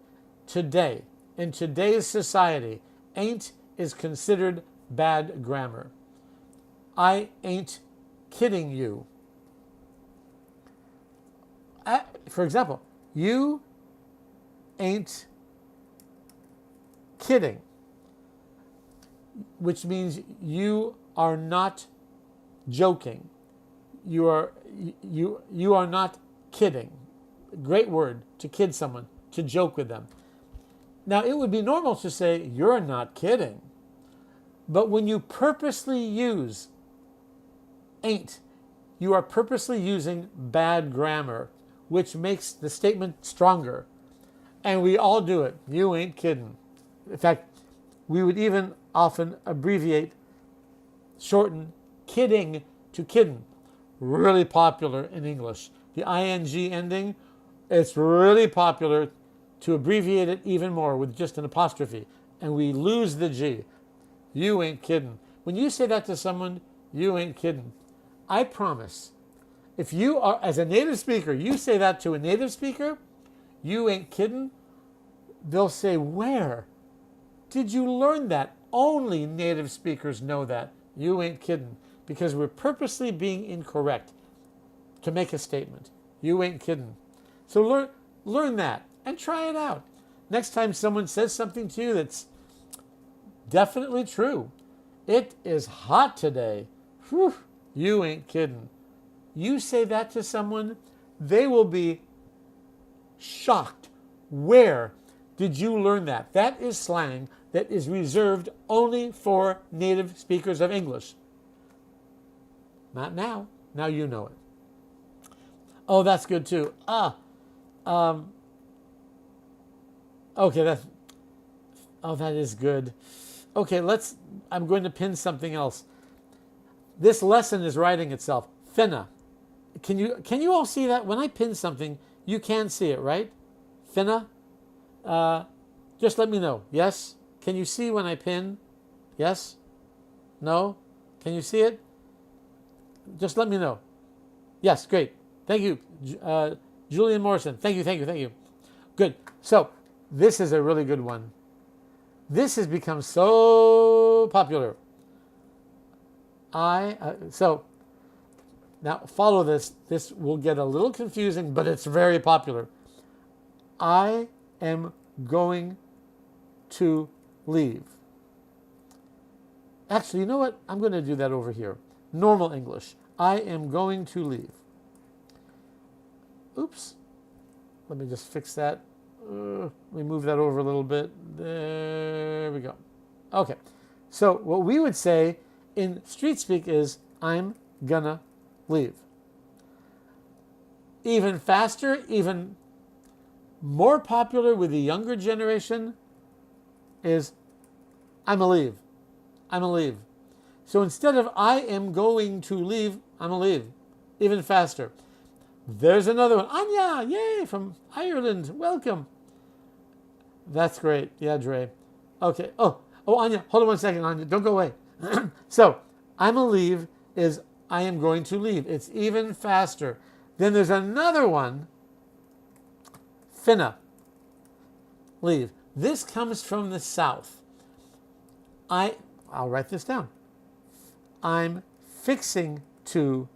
today, in today's society, ain't is considered bad grammar. I ain't kidding you. For example, you ain't kidding, which means you are not joking. You are not kidding. Great word, to kid someone, to joke with them. Now, it would be normal to say, you're not kidding. But when you purposely use ain't, you are purposely using bad grammar, which makes the statement stronger. And we all do it. You ain't kidding. In fact, we would even often abbreviate, shorten kidding to kiddin'. Really popular in English. The ing ending, it's really popular to abbreviate it even more with just an apostrophe. And we lose the G. You ain't kidding. When you say that to someone, you ain't kidding. I promise, if you are, as a native speaker, you say that to a native speaker, you ain't kidding, they'll say, where did you learn that? Only native speakers know that. You ain't kidding. Because we're purposely being incorrect to make a statement. You ain't kidding. So learn that and try it out. Next time someone says something to you that's definitely true. It is hot today. Whew, you ain't kidding. You say that to someone, they will be shocked. Where did you learn that? That is slang that is reserved only for native speakers of English. Not now. Now you know it. Oh, that's good too. Okay, that is good. Okay, I'm going to pin something else. This lesson is writing itself. Finna. Can you all see that? When I pin something, you can see it, right? Finna. Just let me know. Yes? Can you see when I pin? Yes? No? Can you see it? Just let me know. Yes, great. Thank you, Julian Morrison. Thank you. Good. So, this is a really good one. This has become so popular. So, now follow this. This will get a little confusing, but it's very popular. I am going to leave. Actually, you know what? I'm going to do that over here. Normal English. I am going to leave. Oops. Let me just fix that. Let me move that over a little bit. There we go. Okay. So what we would say in street speak is, I'm gonna leave. Even faster, even More popular with the younger generation is I'm a leave. I'm a leave. So instead of I am going to leave, I'm a leave. Even faster. There's another one. Anya, yay, from Ireland. Welcome. That's great. Yeah, Dre. Okay. Oh, Anya, hold on one second, Anya. Don't go away. So, I'm a leave is I am going to leave. It's even faster. Then there's another one. Finna. Leave. This comes from the South. I'll write this down. I'm fixing to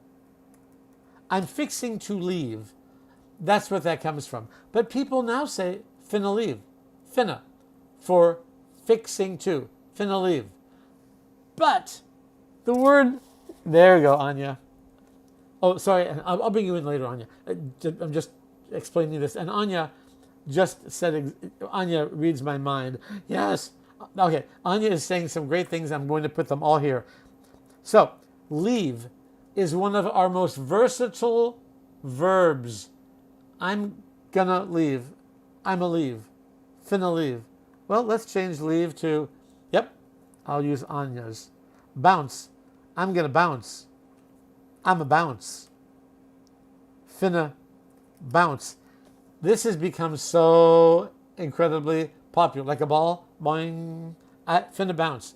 leave. That's what that comes from. But people now say finna leave. Finna. For fixing to. Finna leave. But the word, there you go, Anya. Oh, sorry, I'll bring you in later, Anya. I'm just explaining this. And Anya just said, Anya reads my mind. Yes. Okay, Anya is saying some great things. I'm going to put them all here. So, leave is one of our most versatile verbs. I'm gonna leave. I'm a leave. Finna leave. Well, let's change leave to, yep, I'll use Anya's. Bounce. I'm gonna bounce. I'm a bounce. Finna bounce. This has become so incredibly popular. Like a ball, boing. Finna bounce.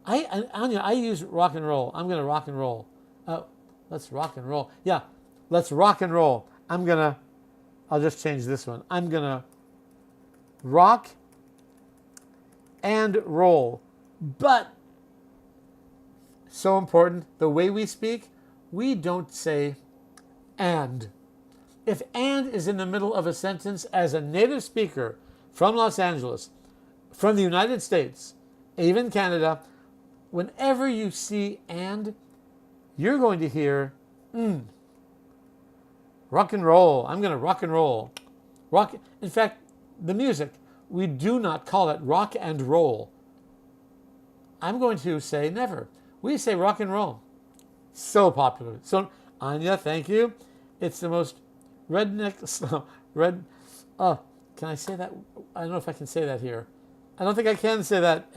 Anya, I use rock and roll. I'm gonna rock and roll. Let's rock and roll. Yeah, let's rock and roll. I'll just change this one. I'm gonna rock and roll. But, so important, the way we speak, we don't say and. If and is in the middle of a sentence, as a native speaker from Los Angeles, from the United States, even Canada, whenever you see and, you're going to hear rock and roll. I'm going to rock and roll. Rock. In fact, the music, we do not call it rock and roll. I'm going to say never. We say rock and roll. So popular. So, Anya, thank you. It's the most redneck, can I say that? I don't know if I can say that here. I don't think I can say that.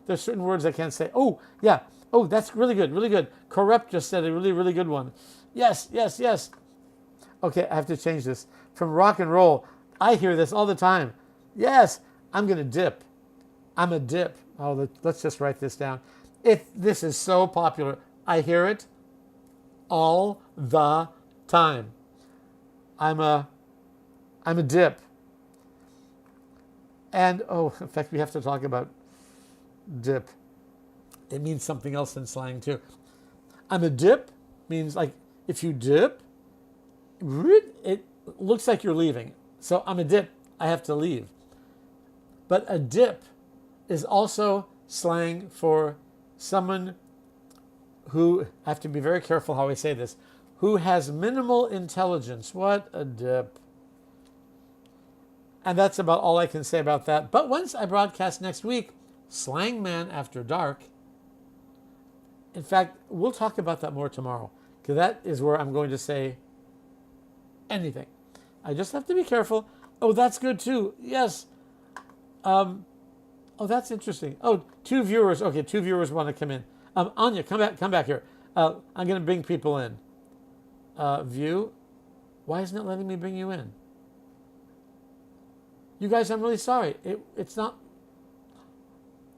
There's certain words I can't say. Oh, yeah. Oh, that's really good, really good. Corrupt just said a really, really good one. Yes, yes, yes. Okay, I have to change this. From rock and roll, I hear this all the time. Yes, I'm going to dip. I'm a dip. Oh, let's just write this down. This is so popular. I hear it all the time. I'm a dip. And, in fact, we have to talk about dip. It means something else in slang, too. I'm a dip means, like, if you dip, it looks like you're leaving. So I'm a dip. I have to leave. But a dip is also slang for someone who, I have to be very careful how I say this, who has minimal intelligence. What a dip. And that's about all I can say about that. But once I broadcast next week, SLANGMAN After Dark. In fact, we'll talk about that more tomorrow, because that is where I'm going to say anything. I just have to be careful. Oh, that's good too. Yes. That's interesting. Oh, 2 viewers. Okay, 2 viewers want to come in. Anya, come back here. I'm going to bring people in. View. Why isn't it letting me bring you in? You guys, I'm really sorry. It's not.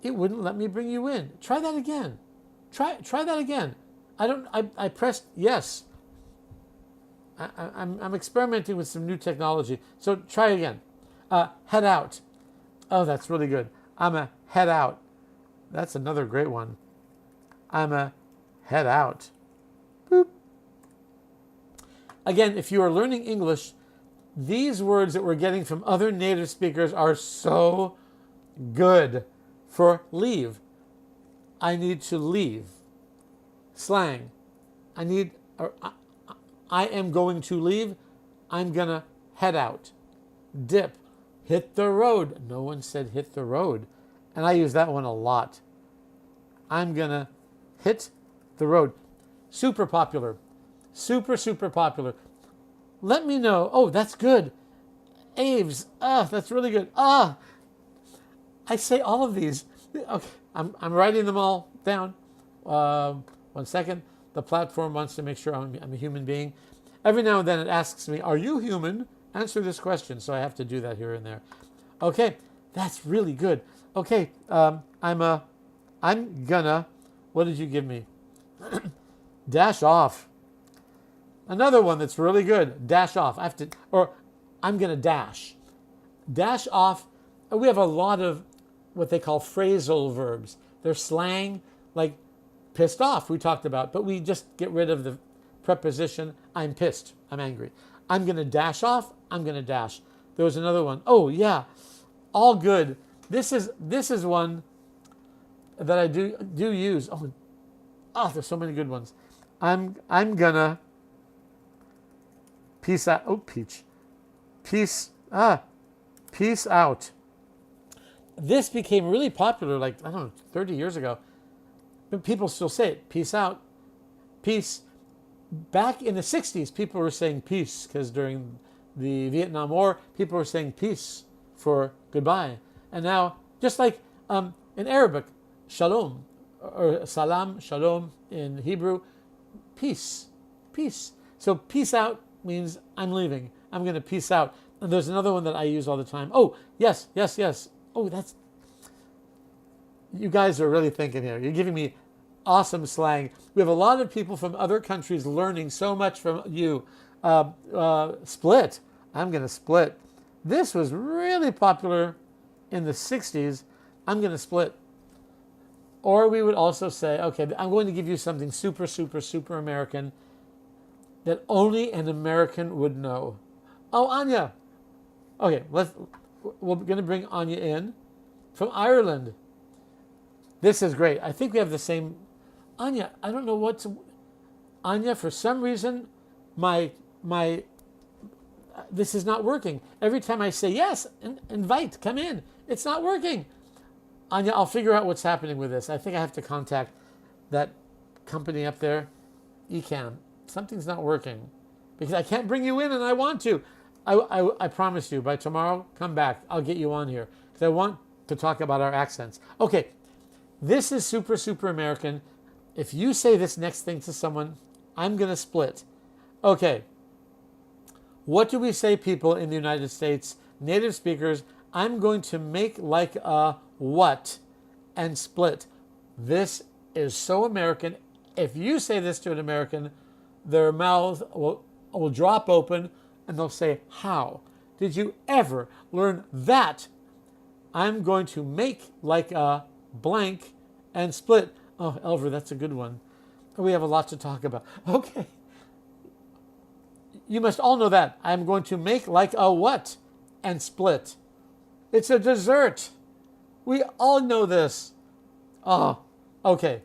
It wouldn't let me bring you in. Try that again. Try that again. I pressed yes. I'm experimenting with some new technology. So try again. Head out. Oh, that's really good. I'm a head out. That's another great one. I'm a head out. Boop. Again, if you are learning English, these words that we're getting from other native speakers are so good. For leave, I need to leave. Slang, I am going to leave. I'm going to head out. Dip, hit the road. No one said hit the road. And I use that one a lot. I'm going to hit the road. Super popular. Super, super popular. Let me know. Oh, that's good. Aves. That's really good. I say all of these. Okay, I'm writing them all down. 1 second. The platform wants to make sure I'm a human being. Every now and then it asks me, are you human? Answer this question. So I have to do that here and there. Okay, that's really good. Okay, I'm gonna, what did you give me? Dash off. Another one that's really good. Dash off. I'm gonna dash. Dash off. We have a lot of what they call phrasal verbs. They're slang, like pissed off, we talked about, but we just get rid of the preposition, I'm pissed, I'm angry. I'm going to dash off, I'm going to dash. There was another one. Oh, yeah, all good. This is one that I do use. Oh, there's so many good ones. I'm going to peace out. Oh, peach. Peace out. This became really popular, like, I don't know, 30 years ago. But people still say it. Peace out. Peace. Back in the 60s, people were saying peace because during the Vietnam War, people were saying peace for goodbye. And now, just like in Arabic, shalom, or salam, shalom in Hebrew, peace, peace. So peace out means I'm leaving. I'm going to peace out. And there's another one that I use all the time. Oh, yes, yes, yes. Oh, that's... You guys are really thinking here. You're giving me awesome slang. We have a lot of people from other countries learning so much from you. Split. I'm going to split. This was really popular in the 60s. I'm going to split. Or we would also say, okay, I'm going to give you something super, super, super American that only an American would know. Oh, Anya. Okay, we're going to bring Anya in from Ireland. This is great. I think we have the same. Anya, I don't know what's... Anya, for some reason, this is not working. Every time I say, yes, invite, come in, it's not working. Anya, I'll figure out what's happening with this. I think I have to contact that company up there, Ecamm. Something's not working because I can't bring you in and I want to. I promise you, by tomorrow, come back. I'll get you on here because I want to talk about our accents. Okay. This is super, super American. If you say this next thing to someone, I'm going to split. Okay. What do we say, people in the United States, native speakers? I'm going to make like a what and split. This is so American. If you say this to an American, their mouth will drop open and they'll say, how? Did you ever learn that? I'm going to make like a blank and split. Oh, Elver, that's a good one. We have a lot to talk about. Okay. You must all know that. I'm going to make like a what and split. It's a dessert. We all know this. Oh, okay.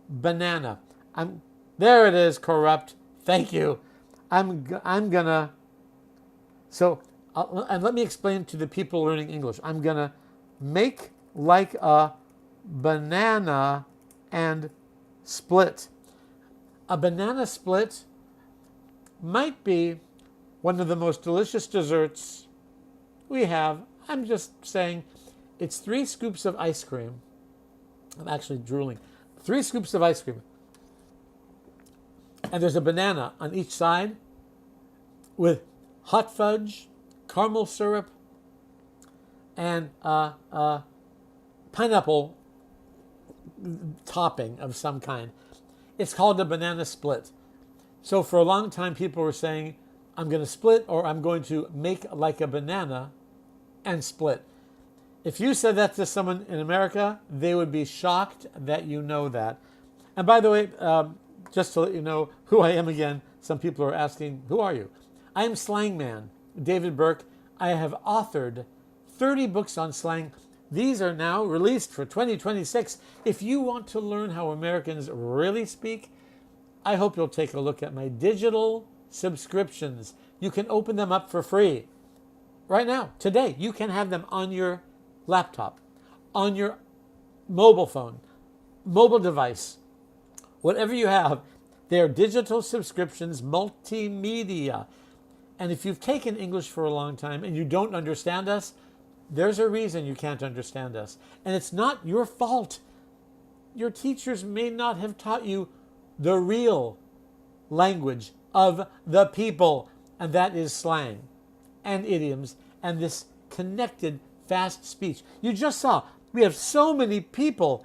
Banana. There it is, corrupt. Thank you. I'm gonna... So, and let me explain to the people learning English. I'm gonna make like a banana and split. A banana split might be one of the most delicious desserts we have. I'm just saying it's 3 scoops of ice cream. I'm actually drooling. 3 scoops of ice cream. And there's a banana on each side with hot fudge, caramel syrup, and pineapple topping of some kind. It's called a banana split. So for a long time, people were saying, I'm going to split or I'm going to make like a banana and split. If you said that to someone in America, they would be shocked that you know that. And by the way, just to let you know who I am again, some people are asking, who are you? I am SLANGMAN, David Burke. I have authored 30 books on slang. These are now released for 2026. If you want to learn how Americans really speak, I hope you'll take a look at my digital subscriptions. You can open them up for free. Right now, today, you can have them on your laptop, on your mobile phone, mobile device, whatever you have. They are digital subscriptions, multimedia. And if you've taken English for a long time and you don't understand us, there's a reason you can't understand us. And it's not your fault. Your teachers may not have taught you the real language of the people, and that is slang and idioms and this connected, fast speech. You just saw we have so many people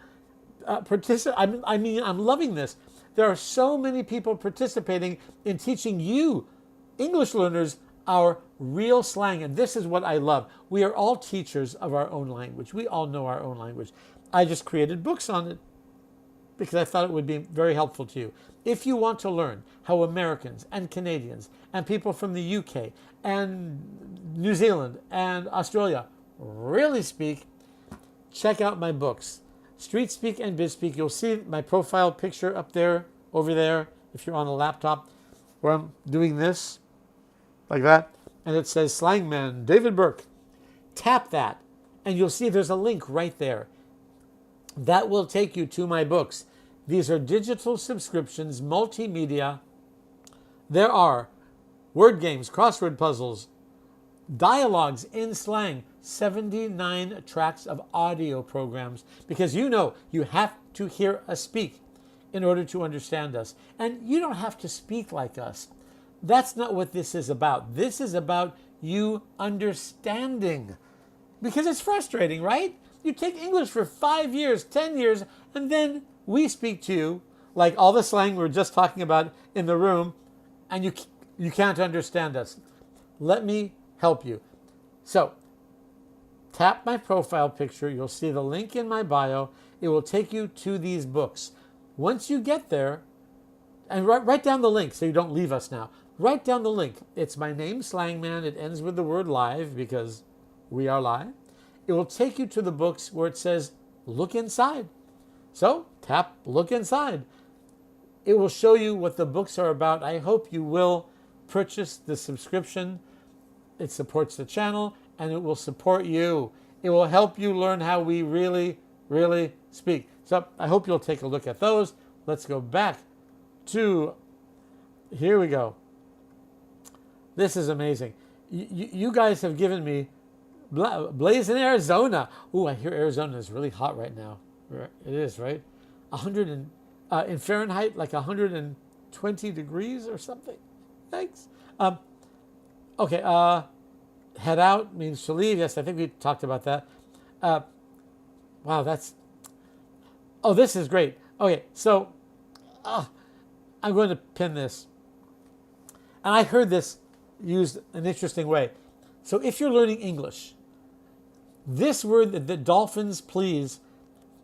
participate. I mean, I'm loving this. There are so many people participating in teaching you, English learners, our real slang. And this is what I love. We are all teachers of our own language. We all know our own language. I just created books on it because I thought it would be very helpful to you. If you want to learn how Americans and Canadians and people from the UK and New Zealand and Australia really speak, check out my books. Street Speak and Biz Speak. You'll see my profile picture up there, over there, if you're on a laptop, where I'm doing this, like that. And it says SLANGMAN, David Burke. Tap that, and you'll see there's a link right there. That will take you to my books. These are digital subscriptions, multimedia. There are word games, crossword puzzles, dialogues in slang, 79 tracks of audio programs, because you know you have to hear us speak in order to understand us. And you don't have to speak like us. That's not what this is about. This is about you understanding. Because it's frustrating, right? You take English for 5 years, 10 years, and then we speak to you like all the slang we were just talking about in the room, and you can't understand us. Let me help you. So, tap my profile picture. You'll see the link in my bio. It will take you to these books. Once you get there, and write down the link so you don't leave us now. Write down the link. It's my name, SLANGMAN. It ends with the word live because we are live. It will take you to the books where it says, look inside. So tap look inside. It will show you what the books are about. I hope you will purchase the subscription. It supports the channel and it will support you. It will help you learn how we really, really speak. So I hope you'll take a look at those. Let's go back to, here we go. This is amazing. You guys have given me Blaze in Arizona. Ooh, I hear Arizona is really hot right now. It is, right? 100 in Fahrenheit, like 120 degrees or something. Thanks. Okay. Head out means to leave. Yes, I think we talked about that. Wow, that's. Oh, this is great. Okay, so I'm going to pin this. And I heard this used an interesting way. So if you're learning English, this word that the dolphins please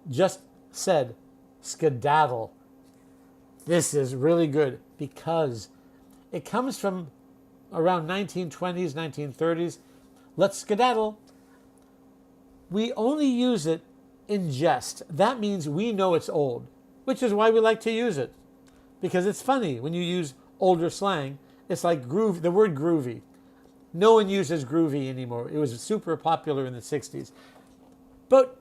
just said, skedaddle. This is really good because it comes from around 1920s, 1930s. Let's skedaddle. We only use it in jest. That means we know it's old, which is why we like to use it. Because it's funny when you use older slang. It's like groove, the word groovy. No one uses groovy anymore. It was super popular in the 60s. But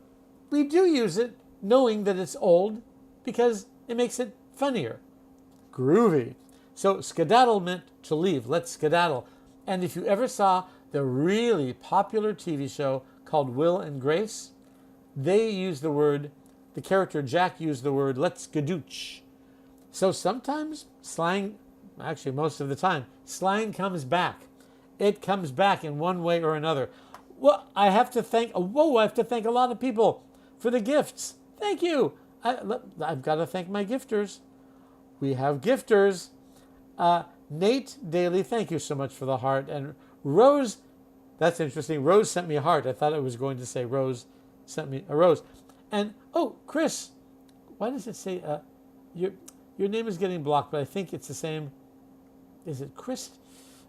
we do use it knowing that it's old because it makes it funnier. Groovy. So skedaddle meant to leave. Let's skedaddle. And if you ever saw the really popular TV show called Will and Grace, they used the word, the character Jack used the word, let's skadooch. So sometimes slang, actually most of the time, slang comes back. It comes back in one way or another. Well, I have to thank a lot of people for the gifts. Thank you. I've got to thank my gifters. We have gifters. Nate Daly, thank you so much for the heart. And Rose, that's interesting. Rose sent me a heart. I thought it was going to say Rose sent me a rose. And, oh, Chris, why does it say, your name is getting blocked, but I think it's the same. Is it Chris?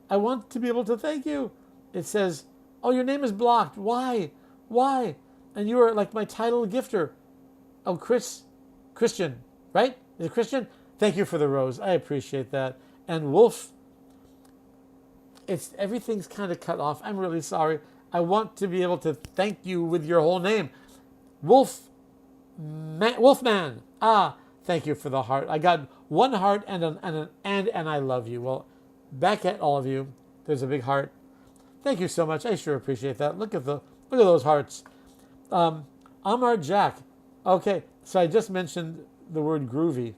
I want to be able to thank you. It says, oh, your name is blocked. Why? Why? And you are like my title gifter. Oh, Christian, right? Is it Christian? Thank you for the rose. I appreciate that. And Wolf, everything's kind of cut off. I'm really sorry. I want to be able to thank you with your whole name. Wolfman. Thank you for the heart. I got one heart and I love you. Well, back at all of you. There's a big heart. Thank you so much. I sure appreciate that. Look at those hearts. Amar Jack. Okay, so I just mentioned the word groovy.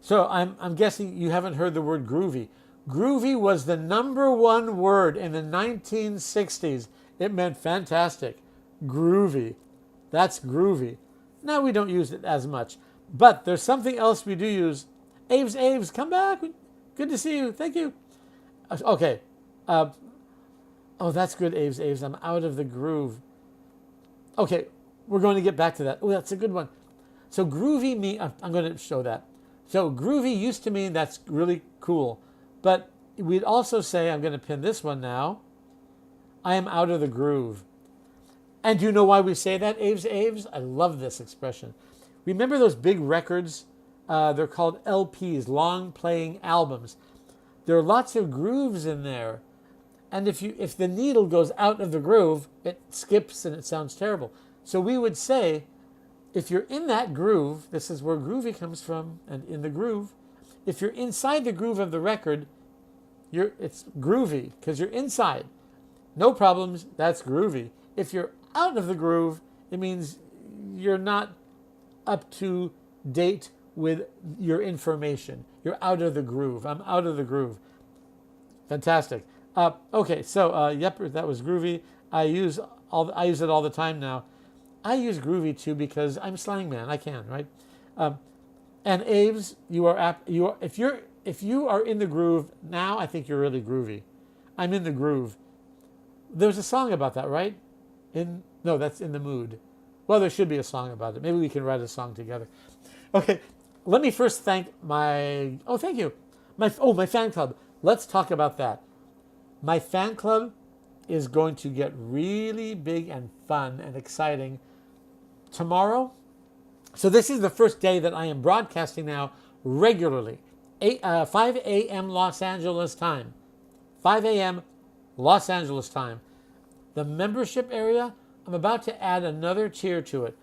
So I'm guessing you haven't heard the word groovy. Groovy was the #1 word in the 1960s. It meant fantastic. Groovy. That's groovy. Now we don't use it as much. But there's something else we do use. Aves, come back. Good to see you. Thank you. Okay. Oh, that's good, Aves. I'm out of the groove. Okay, we're going to get back to that. Oh, that's a good one. So groovy I'm going to show that. So groovy used to mean that's really cool. But we'd also say, I'm going to pin this one now, I am out of the groove. And do you know why we say that, Aves? I love this expression. Remember those big records? They're called LPs, long playing albums. There are lots of grooves in there. And if the needle goes out of the groove, it skips and it sounds terrible. So we would say, if you're in that groove, this is where groovy comes from, and in the groove, if you're inside the groove of the record, it's groovy because you're inside. No problems, that's groovy. If you're out of the groove, it means you're not up to date with your information. You're out of the groove. I'm out of the groove. Fantastic. Okay, so yep, that was groovy. I use it all the time now. I use groovy too because I'm SLANGMAN. I can, right? And Aves, if you are in the groove now, I think you're really groovy. I'm in the groove. There's a song about that, right? No, that's In the Mood. Well, there should be a song about it. Maybe we can write a song together. Okay, let me first thank thank you. My fan club. Let's talk about that. My fan club is going to get really big and fun and exciting tomorrow. So this is the first day that I am broadcasting now regularly. 5 a.m. Los Angeles time. 5 a.m. Los Angeles time. The membership area, I'm about to add another tier to it.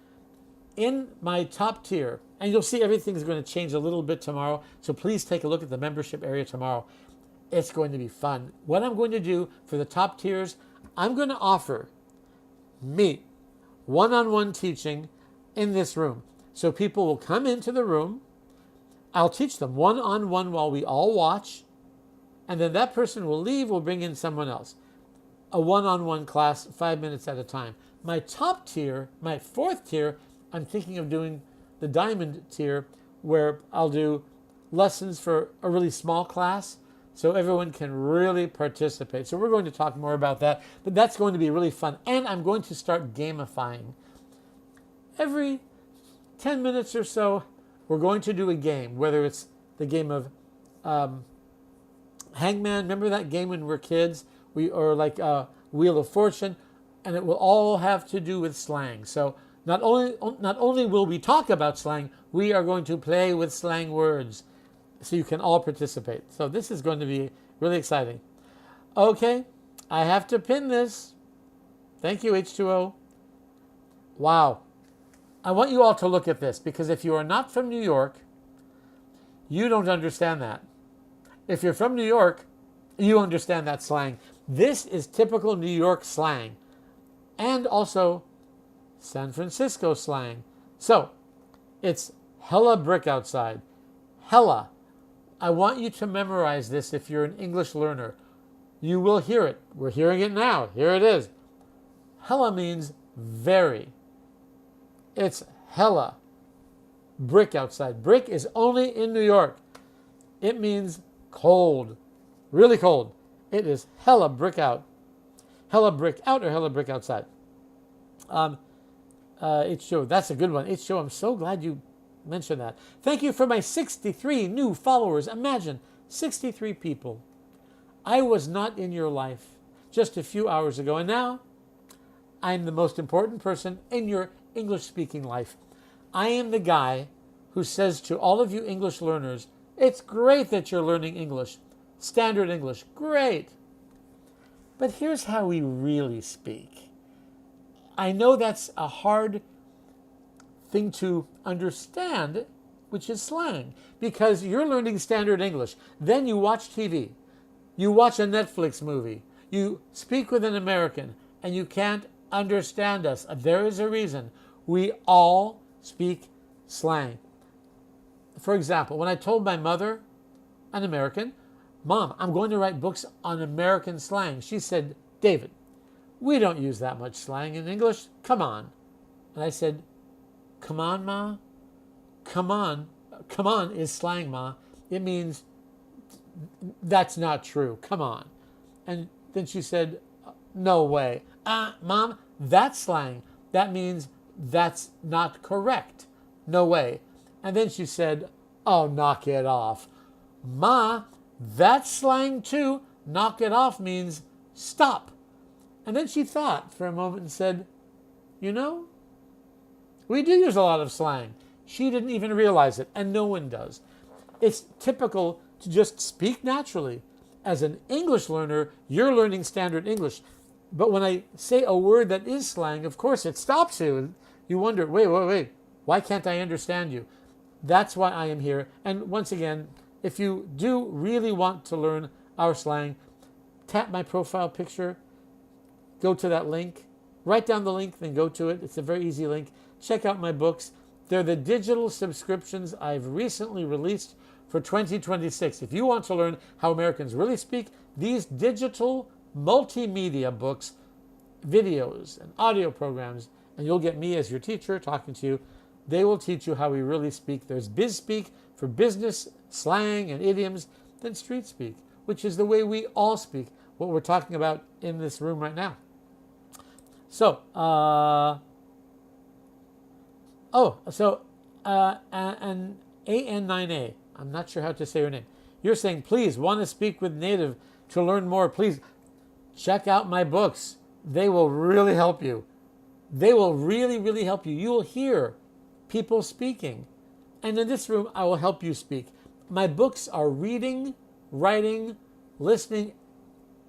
In my top tier, and you'll see everything's going to change a little bit tomorrow, so please take a look at the membership area tomorrow. It's going to be fun. What I'm going to do for the top tiers, I'm going to offer me one-on-one teaching in this room. So people will come into the room. I'll teach them one-on-one while we all watch. And then that person will leave, we'll bring in someone else. A one-on-one class, 5 minutes at a time. My top tier, my 4th tier, I'm thinking of doing the diamond tier where I'll do lessons for a really small class so everyone can really participate. So we're going to talk more about that, but that's going to be really fun. And I'm going to start gamifying. Every 10 minutes or so, we're going to do a game, whether it's the game of Hangman. Remember that game when we were kids? Or like Wheel of Fortune, and it will all have to do with slang. So not only will we talk about slang, we are going to play with slang words so you can all participate. So this is going to be really exciting. Okay, I have to pin this. Thank you, H2O. Wow. I want you all to look at this because if you are not from New York, you don't understand that. If you're from New York, you understand that slang. This is typical New York slang and also San Francisco slang. So it's hella brick outside. Hella. I want you to memorize this if you're an English learner. You will hear it. We're hearing it now. Here it is. Hella means very. It's hella brick outside. Brick is only in New York. It means cold, really cold. It is hella brick out. Hella brick out or hella brick outside. H2O, that's a good one. H2O, I'm so glad you mentioned that. Thank you for my 63 new followers. Imagine, 63 people. I was not in your life just a few hours ago, and now I'm the most important person in your English-speaking life. I am the guy who says to all of you English learners, it's great that you're learning English. Standard English, great. But here's how we really speak. I know that's a hard thing to understand, which is slang, because you're learning standard English. Then you watch TV. You watch a Netflix movie. You speak with an American and you can't understand us. There is a reason. We all speak slang. For example, when I told my mother, an American, Mom, I'm going to write books on American slang, she said, David, we don't use that much slang in English. Come on. And I said, come on, Ma? Come on. Come on is slang, Ma. It means that's not true. Come on. And then she said, no way. Mom, that's slang. That means that's not correct. No way. And then she said, oh, knock it off. Ma, that's slang too. Knock it off means stop. And then she thought for a moment and said, you know, we do use a lot of slang. She didn't even realize it, and no one does. It's typical to just speak naturally. As an English learner, you're learning standard English. But when I say a word that is slang, of course it stops you. You wonder, wait, why can't I understand you? That's why I am here. And once again, if you do really want to learn our slang, tap my profile picture, go to that link, write down the link, then go to it. It's a very easy link. Check out my books. They're the digital subscriptions I've recently released for 2026. If you want to learn how Americans really speak, these digital multimedia books, videos and audio programs, and you'll get me as your teacher talking to you, they will teach you how we really speak. There's biz speak for business, slang and idioms, then street speak, which is the way we all speak, what we're talking about in this room right now. So, and AN9A, I'm not sure how to say her name. You're saying, please, want to speak with native to learn more. Please check out my books. They will really help you. They will really, really help you. You will hear people speaking. And in this room, I will help you speak. My books are reading, writing, listening,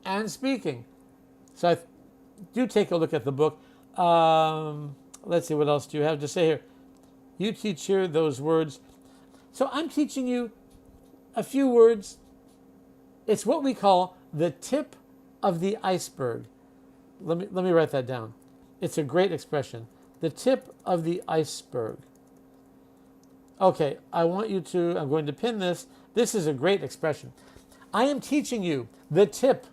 and speaking. So do take a look at the book. Let's see, what else do you have to say here? You teach here those words. So I'm teaching you a few words. It's what we call the tip of the iceberg. Let me write that down. It's a great expression. The tip of the iceberg. Okay, I'm going to pin this. This is a great expression. I am teaching you the tip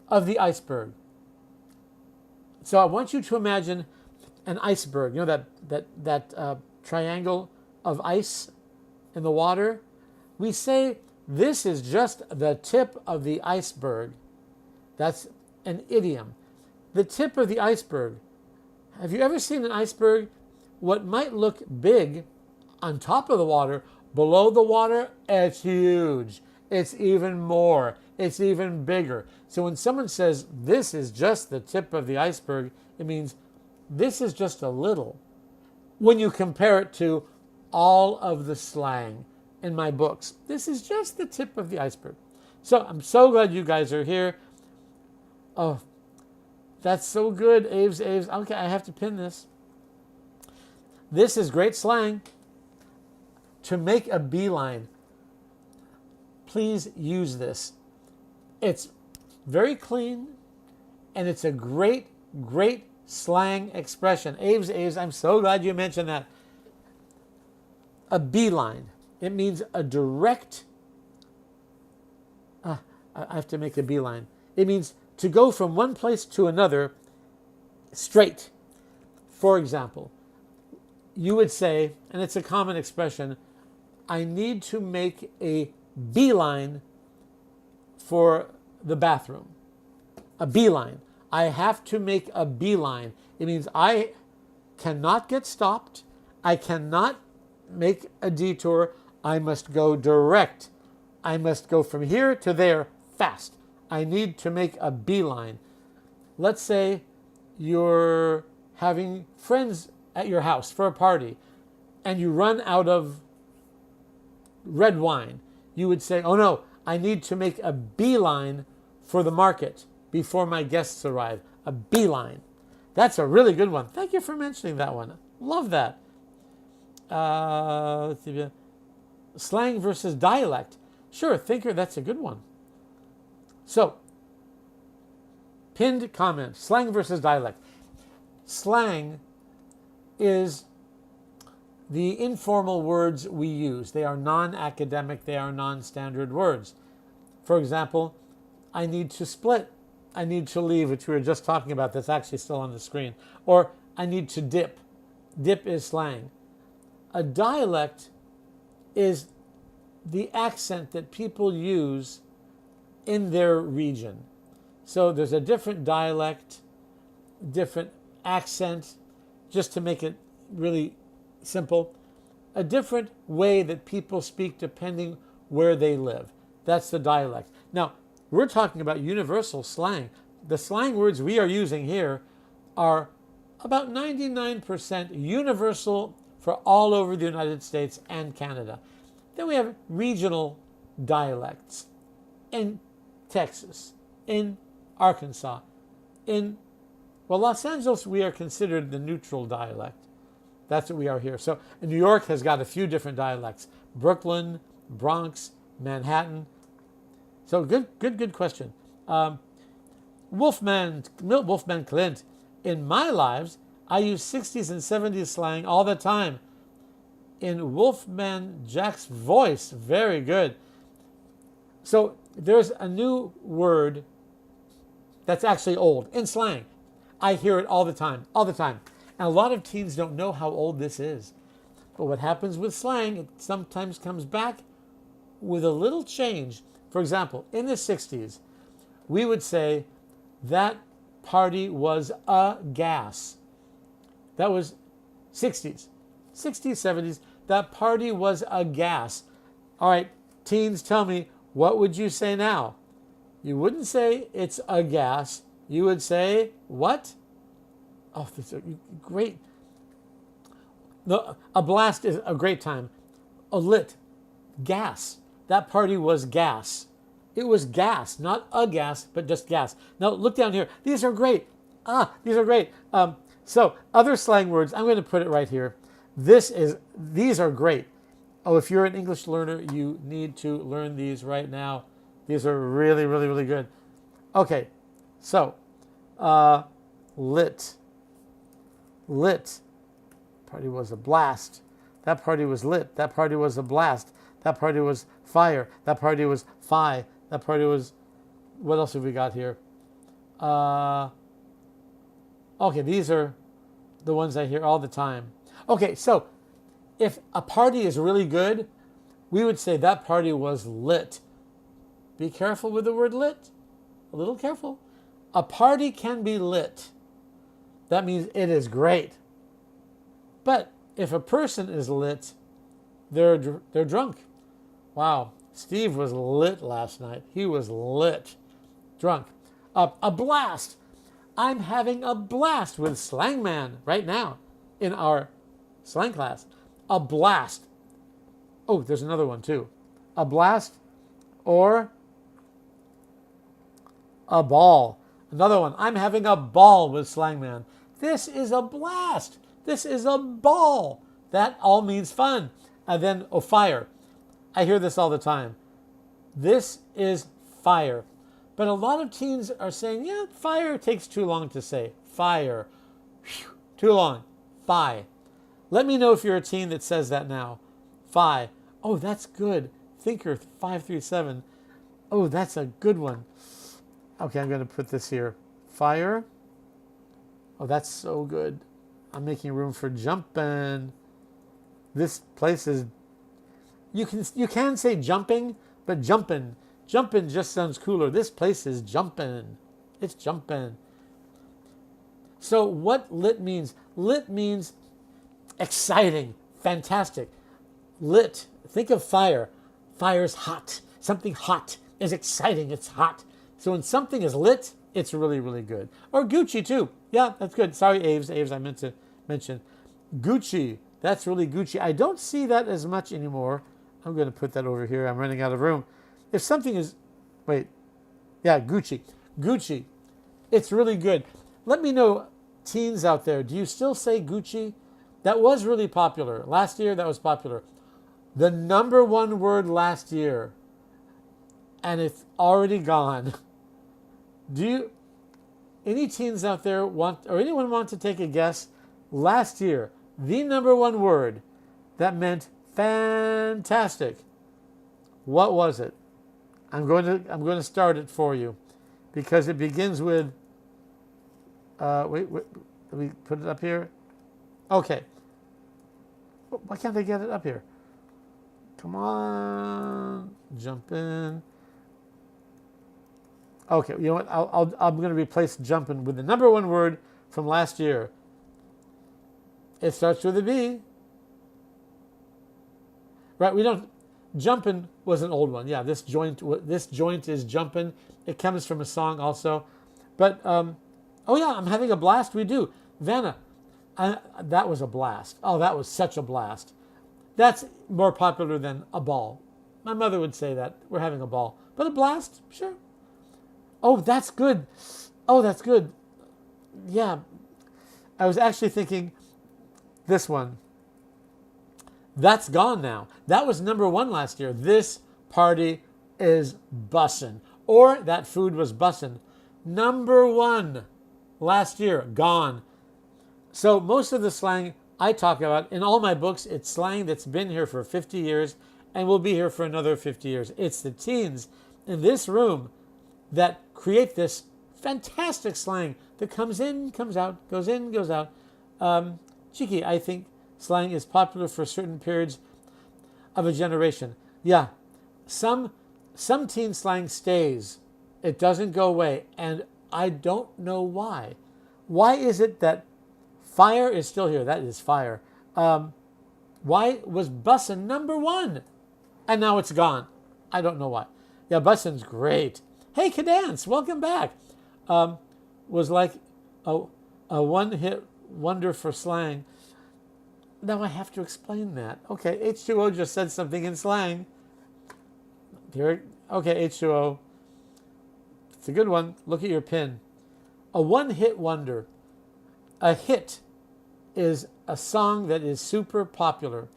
of the iceberg. So I want you to imagine an iceberg. You know that triangle of ice in the water? We say this is just the tip of the iceberg. That's an idiom. The tip of the iceberg. Have you ever seen an iceberg? What might look big on top of the water, below the water, it's huge. It's even more. It's even bigger. So when someone says this is just the tip of the iceberg, it means this is just a little. When you compare it to all of the slang in my books, this is just the tip of the iceberg. So I'm so glad you guys are here. Oh, that's so good, Aves. Okay, I have to pin this. This is great slang. To make a beeline, please use this. It's very clean, and it's a great, great slang expression. Aves, I'm so glad you mentioned that. A beeline. It means a direct... I have to make a beeline. It means to go from one place to another straight. For example, you would say, and it's a common expression, I need to make a beeline for the bathroom. A beeline. I have to make a beeline. It means I cannot get stopped. I cannot make a detour. I must go direct. I must go from here to there fast. I need to make a beeline. Let's say you're having friends at your house for a party and you run out of red wine. You would say, oh no, I need to make a beeline for the market before my guests arrive. A beeline. That's a really good one. Thank you for mentioning that one. Love that. Let's see. Slang versus dialect. Sure, thinker, that's a good one. So, pinned comment, slang versus dialect. Slang is the informal words we use. They are non-academic, they are non-standard words. For example, I need to split, I need to leave, which we were just talking about, that's actually still on the screen. Or I need to dip. Dip is slang. A dialect is the accent that people use in their region. So there's a different dialect, different accent, just to make it really simple, a different way that people speak depending where they live. That's the dialect. Now, we're talking about universal slang. The slang words we are using here are about 99% universal for all over the United States and Canada. Then we have regional dialects in Texas, in Arkansas, in, well, Los Angeles, we are considered the neutral dialect. That's what we are here. So New York has got a few different dialects. Brooklyn, Bronx, Manhattan. So good question. Wolfman Clint, in my lives, I use 60s and 70s slang all the time. In Wolfman Jack's voice, very good. So there's a new word that's actually old in slang. I hear it all the time. And a lot of teens don't know how old this is. But what happens with slang, it sometimes comes back with a little change. For example, in the 60s, we would say that party was a gas. That was 60s, 70s. That party was a gas. All right, teens, tell me, what would you say now? You wouldn't say it's a gas. You would say what? Oh, this is great. No, a blast is a great time. A lit, gas. That party was gas. It was gas, not a gas, but just gas. Now look down here. These are great. These are great. So other slang words, I'm going to put it right here. These are great. Oh, if you're an English learner, you need to learn these right now. These are really, really, really good. Okay, so lit. Party was a blast. That party was lit. That party was a blast. That party was fire. That party was fi. That party was, what else have we got here? Okay, these are the ones I hear all the time. Okay, so if a party is really good, we would say that party was lit. Be careful with the word lit. A little careful. A party can be lit. That means it is great. But if a person is lit, they're drunk. Wow, Steve was lit last night. He was lit. Drunk. A blast. I'm having a blast with SLANGMAN right now in our slang class. A blast. Oh, there's another one too. A blast or a ball. Another one. I'm having a ball with SLANGMAN. This is a blast. This is a ball. That all means fun. And then, fire. I hear this all the time. This is fire. But a lot of teens are saying, yeah, fire takes too long to say. Fire. Whew, too long. Fi. Let me know if you're a teen that says that now. Fi. Oh, that's good. Thinker 537. Oh, that's a good one. Okay, I'm going to put this here. Fire. Oh, that's so good. I'm making room for jumping. This place is... You can say jumping, but jumping. Jumping just sounds cooler. This place is jumping. It's jumping. So what lit means? Lit means exciting, fantastic. Lit. Think of fire. Fire's hot. Something hot is exciting. It's hot. So when something is lit, it's really, really good. Or Gucci too. Yeah, that's good. Sorry, Aves, I meant to mention. Gucci. That's really Gucci. I don't see that as much anymore. I'm going to put that over here. I'm running out of room. If something is... Wait. Yeah, Gucci. Gucci. It's really good. Let me know, teens out there, do you still say Gucci? That was really popular. Last year, that was popular. The number one word last year, and it's already gone. Do you, any teens out there anyone want to take a guess? Last year, the number one word that meant fantastic. What was it? I'm going to start it for you because it begins with wait, let me put it up here. Okay. Why can't I get it up here? Come on, jump in. Okay, you know what? I'm going to replace jumping with the number one word from last year. It starts with a B. Right? We don't. Jumpin' was an old one. Yeah, this joint is jumpin'. It comes from a song also. But oh yeah, I'm having a blast. We do. Vanna, that was a blast. Oh, that was such a blast. That's more popular than a ball. My mother would say that. We're having a ball. But a blast, sure. Oh, that's good. Oh, that's good. Yeah. I was actually thinking this one. That's gone now. That was number one last year. This party is bussin'. Or that food was bussin'. Number one last year, gone. So most of the slang I talk about in all my books, it's slang that's been here for 50 years and will be here for another 50 years. It's the teens in this room that create this fantastic slang that comes in, comes out, goes in, goes out. Cheeky, I think slang is popular for certain periods of a generation. Yeah, some teen slang stays. It doesn't go away, and I don't know why. Why is it that fire is still here? That is fire. Why was bussin' number one, and now it's gone? I don't know why. Yeah, bussin's great. Hey, Cadence, welcome back. Was like a one-hit wonder for slang. Now I have to explain that. Okay, H2O just said something in slang. Here, okay, H2O. It's a good one. Look at your pin. A one-hit wonder. A hit is a song that is super popular.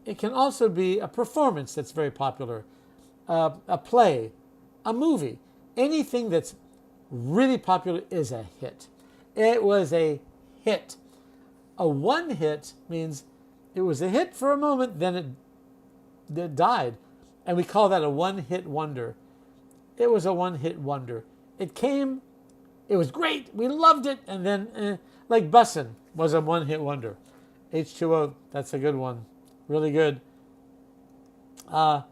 It can also be a performance that's very popular. A play, a movie. Anything that's really popular is a hit. It was a hit. A one hit means it was a hit for a moment, then it died. And we call that a one-hit wonder. It was a one-hit wonder. It came, it was great, we loved it, and then, like bussin' was a one-hit wonder. H2O, that's a good one. Really good. Wow.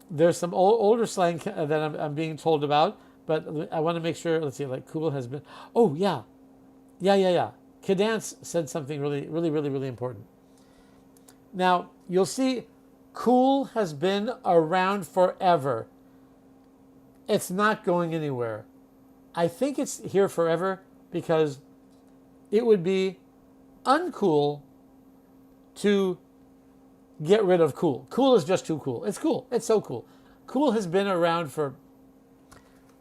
There's some older slang that I'm being told about. But I want to make sure, let's see, like cool has been, oh yeah. Cadence said something really important. Now, you'll see cool has been around forever. It's not going anywhere. I think it's here forever because it would be uncool to get rid of cool. Cool is just too cool. It's cool. It's so cool. Cool has been around for,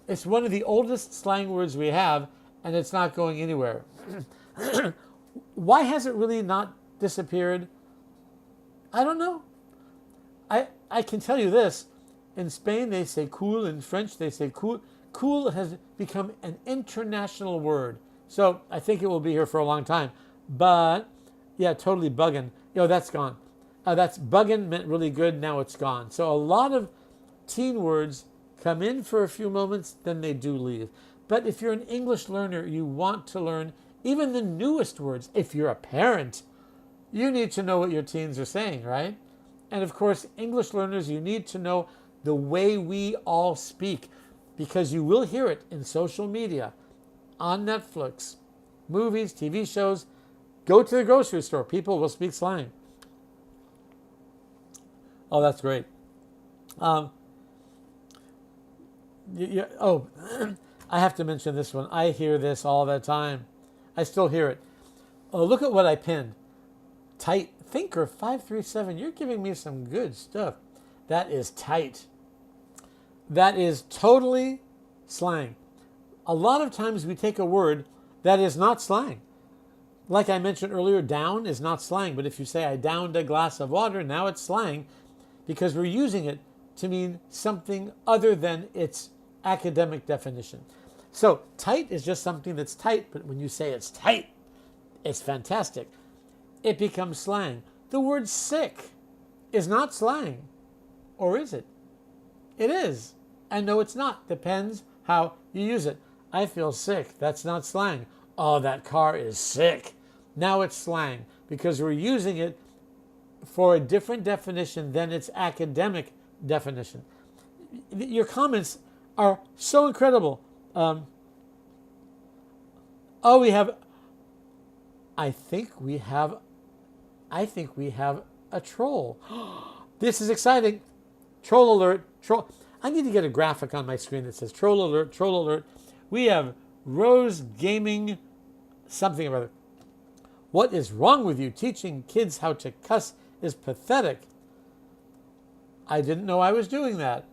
it's one of the oldest slang words we have, and it's not going anywhere. Why has it really not disappeared? I don't know. I can tell you this. In Spain, they say cool. In French, they say cool. Cool has become an international word. So I think it will be here for a long time. But, yeah, totally buggin'. That's gone. That's buggin' meant really good. Now it's gone. So a lot of teen words come in for a few moments, then they do leave. But if you're an English learner, you want to learn even the newest words. If you're a parent, you need to know what your teens are saying, right? And of course, English learners, you need to know the way we all speak, because you will hear it in social media, on Netflix, movies, TV shows. Go to the grocery store. People will speak slang. Oh, that's great. I have to mention this one. I hear this all the time. I still hear it. Oh, look at what I pinned. Tight Thinker 537. You're giving me some good stuff. That is tight. That is totally slang. A lot of times we take a word that is not slang. Like I mentioned earlier, down is not slang. But if you say, I downed a glass of water, now it's slang because we're using it to mean something other than its academic definition. So tight is just something that's tight, but when you say it's tight, it's fantastic. It becomes slang. The word sick is not slang, or is it? It is. And no, it's not. Depends how you use it. I feel sick. That's not slang. Oh, that car is sick. Now it's slang because we're using it for a different definition than its academic definition. Your comments are so incredible. I think we have a troll. This is exciting. Troll alert. Troll. I need to get a graphic on my screen that says troll alert, troll alert. We have Rose Gaming something or other. What is wrong with you? Teaching kids how to cuss is pathetic. I didn't know I was doing that.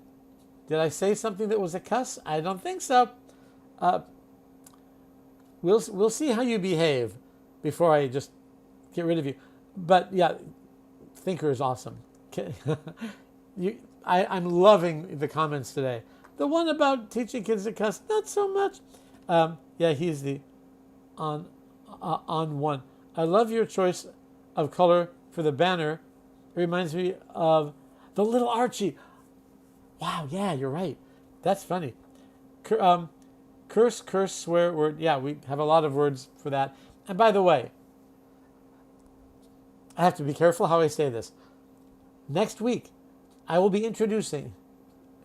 Did I say something that was a cuss? I don't think so. We'll see how you behave before I just get rid of you. But yeah, Thinker is awesome. I'm loving the comments today. The one about teaching kids to cuss, not so much. Yeah, he's the on one. I love your choice of color for the banner. It reminds me of the little Archie. Wow, yeah, you're right. That's funny. Curse, swear, word. Yeah, we have a lot of words for that. And by the way, I have to be careful how I say this. Next week, I will be introducing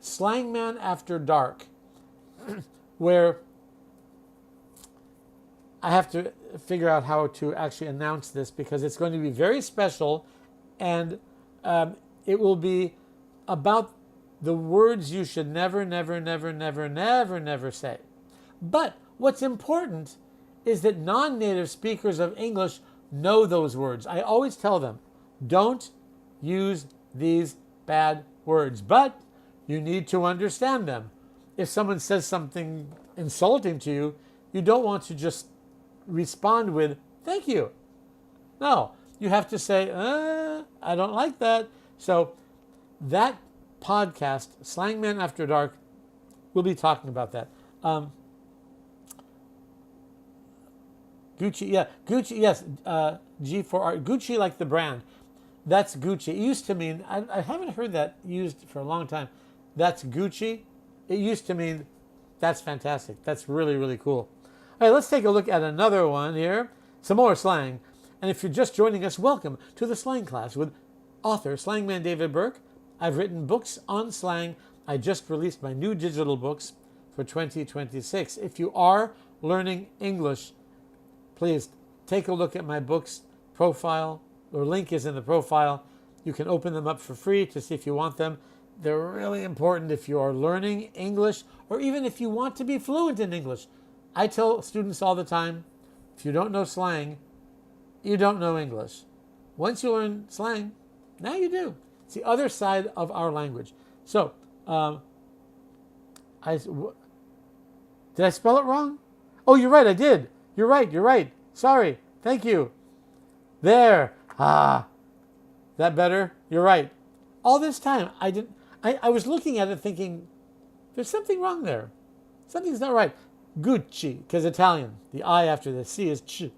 SLANGMAN After Dark, where I have to figure out how to actually announce this because it's going to be very special, and it will be about the words you should never say. But what's important is that non-native speakers of English know those words. I always tell them, don't use these bad words, but you need to understand them. If someone says something insulting to you, you don't want to just respond with, thank you. No, you have to say, I don't like that. So that podcast, SLANGMAN After Dark, we'll be talking about that. Gucci, yeah, Gucci, yes, G4R, Gucci like the brand. That's Gucci. It used to mean, I haven't heard that used for a long time. That's Gucci. It used to mean, that's fantastic. That's really, really cool. All right, let's take a look at another one here. Some more slang. And if you're just joining us, welcome to the slang class with author, Slangman David Burke. I've written books on slang. I just released my new digital books for 2026. If you are learning English, please take a look at my books profile. The link is in the profile. You can open them up for free to see if you want them. They're really important if you are learning English or even if you want to be fluent in English. I tell students all the time, if you don't know slang, you don't know English. Once you learn slang, now you do. It's the other side of our language. So, did I spell it wrong? Oh, you're right, I did. You're right. Sorry. Thank you. There. That better? You're right. All this time, I was looking at it thinking, there's something wrong there. Something's not right. Gucci, because Italian. The I after the C is ch.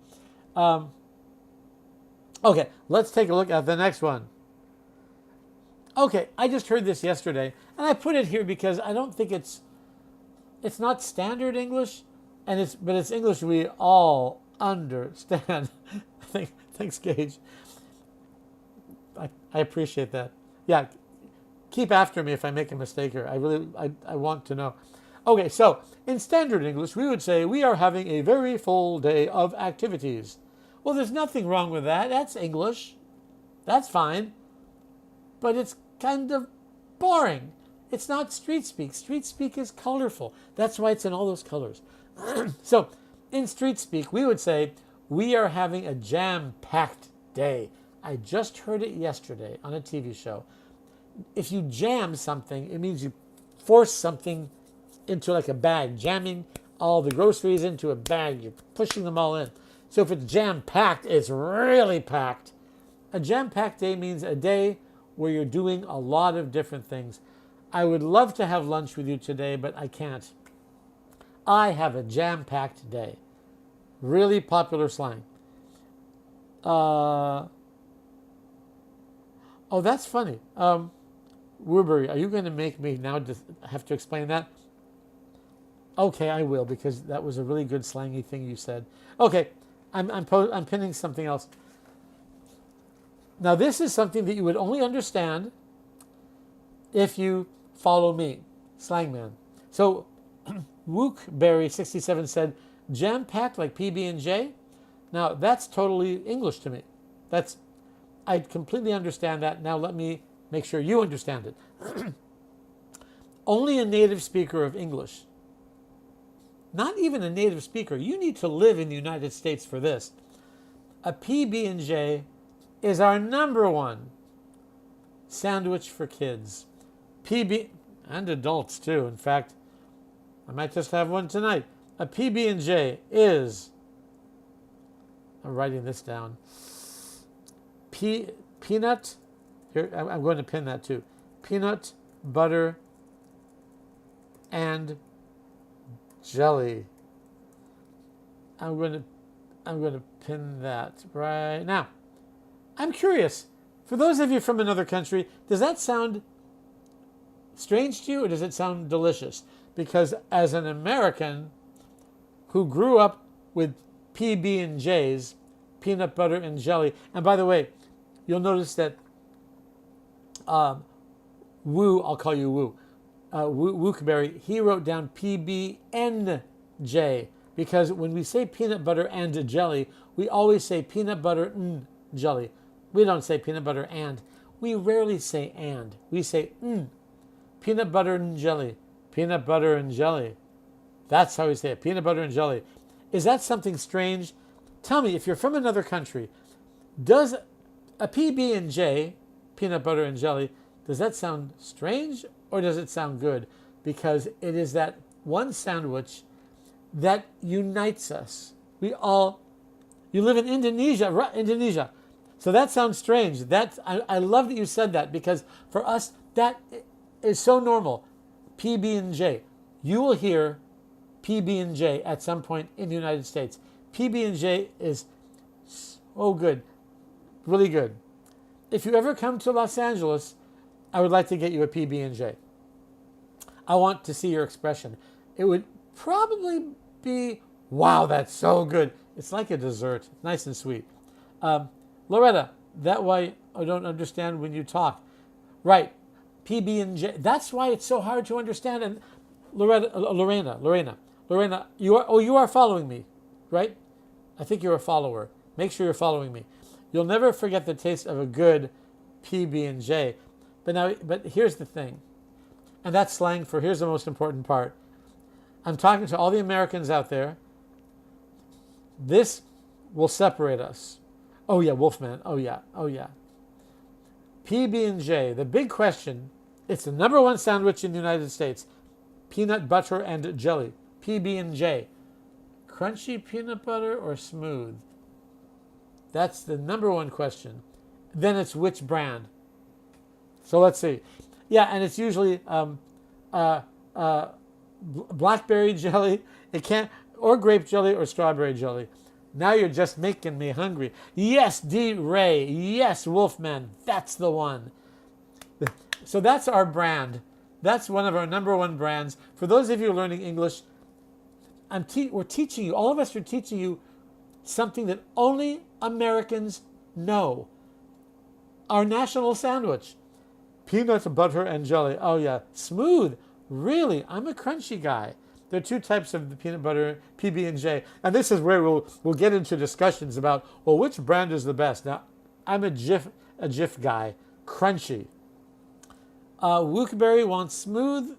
Okay, let's take a look at the next one. Okay, I just heard this yesterday, and I put it here because I don't think it's not standard English, but it's English we all understand. Thanks, Gage. I appreciate that. Yeah, keep after me if I make a mistake here. I want to know. Okay, so in standard English, we would say we are having a very full day of activities. Well, there's nothing wrong with that. That's English. That's fine. But it's kind of boring. It's not street speak. Street speak is colorful. That's why it's in all those colors. So in street speak, we would say we are having a jam-packed day. I just heard it yesterday on a TV show. If you jam something, it means you force something into like a bag, jamming all the groceries into a bag. You're pushing them all in. So if it's jam-packed, it's really packed. A jam-packed day means a day where you're doing a lot of different things. I would love to have lunch with you today, but I can't. I have a jam-packed day. Really popular slang. Oh, that's funny. Woodbury, are you going to make me now have to explain that? Okay, I will, because that was a really good slangy thing you said. Okay, I'm pinning something else. Now, this is something that you would only understand if you follow me, SLANGMAN. So, Wookberry67 said, jam-packed like PB&J? Now, that's totally English to me. I completely understand that. Now, let me make sure you understand it. Only a native speaker of English, not even a native speaker, you need to live in the United States for this. A PB&J is our #1 sandwich for kids. PB, and adults too. In fact, I might just have one tonight. A PB&J is, I'm writing this down, peanut, here, I'm going to pin that too, peanut butter and jelly. I'm going to pin that right now. I'm curious, for those of you from another country, does that sound strange to you, or does it sound delicious? Because as an American who grew up with PB&Js, peanut butter and jelly, and by the way, you'll notice that Woo, I'll call you Woo, Wookberry, he wrote down PB&J, because when we say peanut butter and jelly, we always say peanut butter and jelly. We don't say peanut butter and. We rarely say and. We say peanut butter and jelly. Peanut butter and jelly. That's how we say it, peanut butter and jelly. Is that something strange? Tell me, if you're from another country, does a PB&J, peanut butter and jelly, does that sound strange or does it sound good? Because it is that one sandwich that unites us. You live in Indonesia, right? Indonesia. So that sounds strange. I love that you said that, because for us, that is so normal. PB&J. You will hear PB&J at some point in the United States. PB&J is so good, really good. If you ever come to Los Angeles, I would like to get you a PB&J. I want to see your expression. It would probably be, wow, that's so good. It's like a dessert, nice and sweet. Loretta, that why I don't understand when you talk. Right, PB&J. That's why it's so hard to understand. And Lorena, you are following me, right? I think you're a follower. Make sure you're following me. You'll never forget the taste of a good PB&J. But here's the thing, and that's slang for here's the most important part. I'm talking to all the Americans out there. This will separate us. Oh yeah, Wolfman. Oh yeah. PB&J, the big question, it's the #1 sandwich in the United States. Peanut butter and jelly. PB&J. Crunchy peanut butter or smooth? That's the #1 question. Then it's which brand. So let's see. Yeah, and it's usually blackberry jelly. It can't, or grape jelly or strawberry jelly. Now you're just making me hungry. Yes, D. Ray. Yes, Wolfman. That's the one. So that's our brand. That's one of our #1 brands. For those of you learning English, we're teaching you, all of us are teaching you something that only Americans know. Our national sandwich. Peanut butter and jelly. Oh yeah, smooth. Really, I'm a crunchy guy. There are two types of the peanut butter, PB&J. And this is where we'll get into discussions about, well, which brand is the best? Now, I'm a Jif guy. Crunchy. Wookberry wants smooth.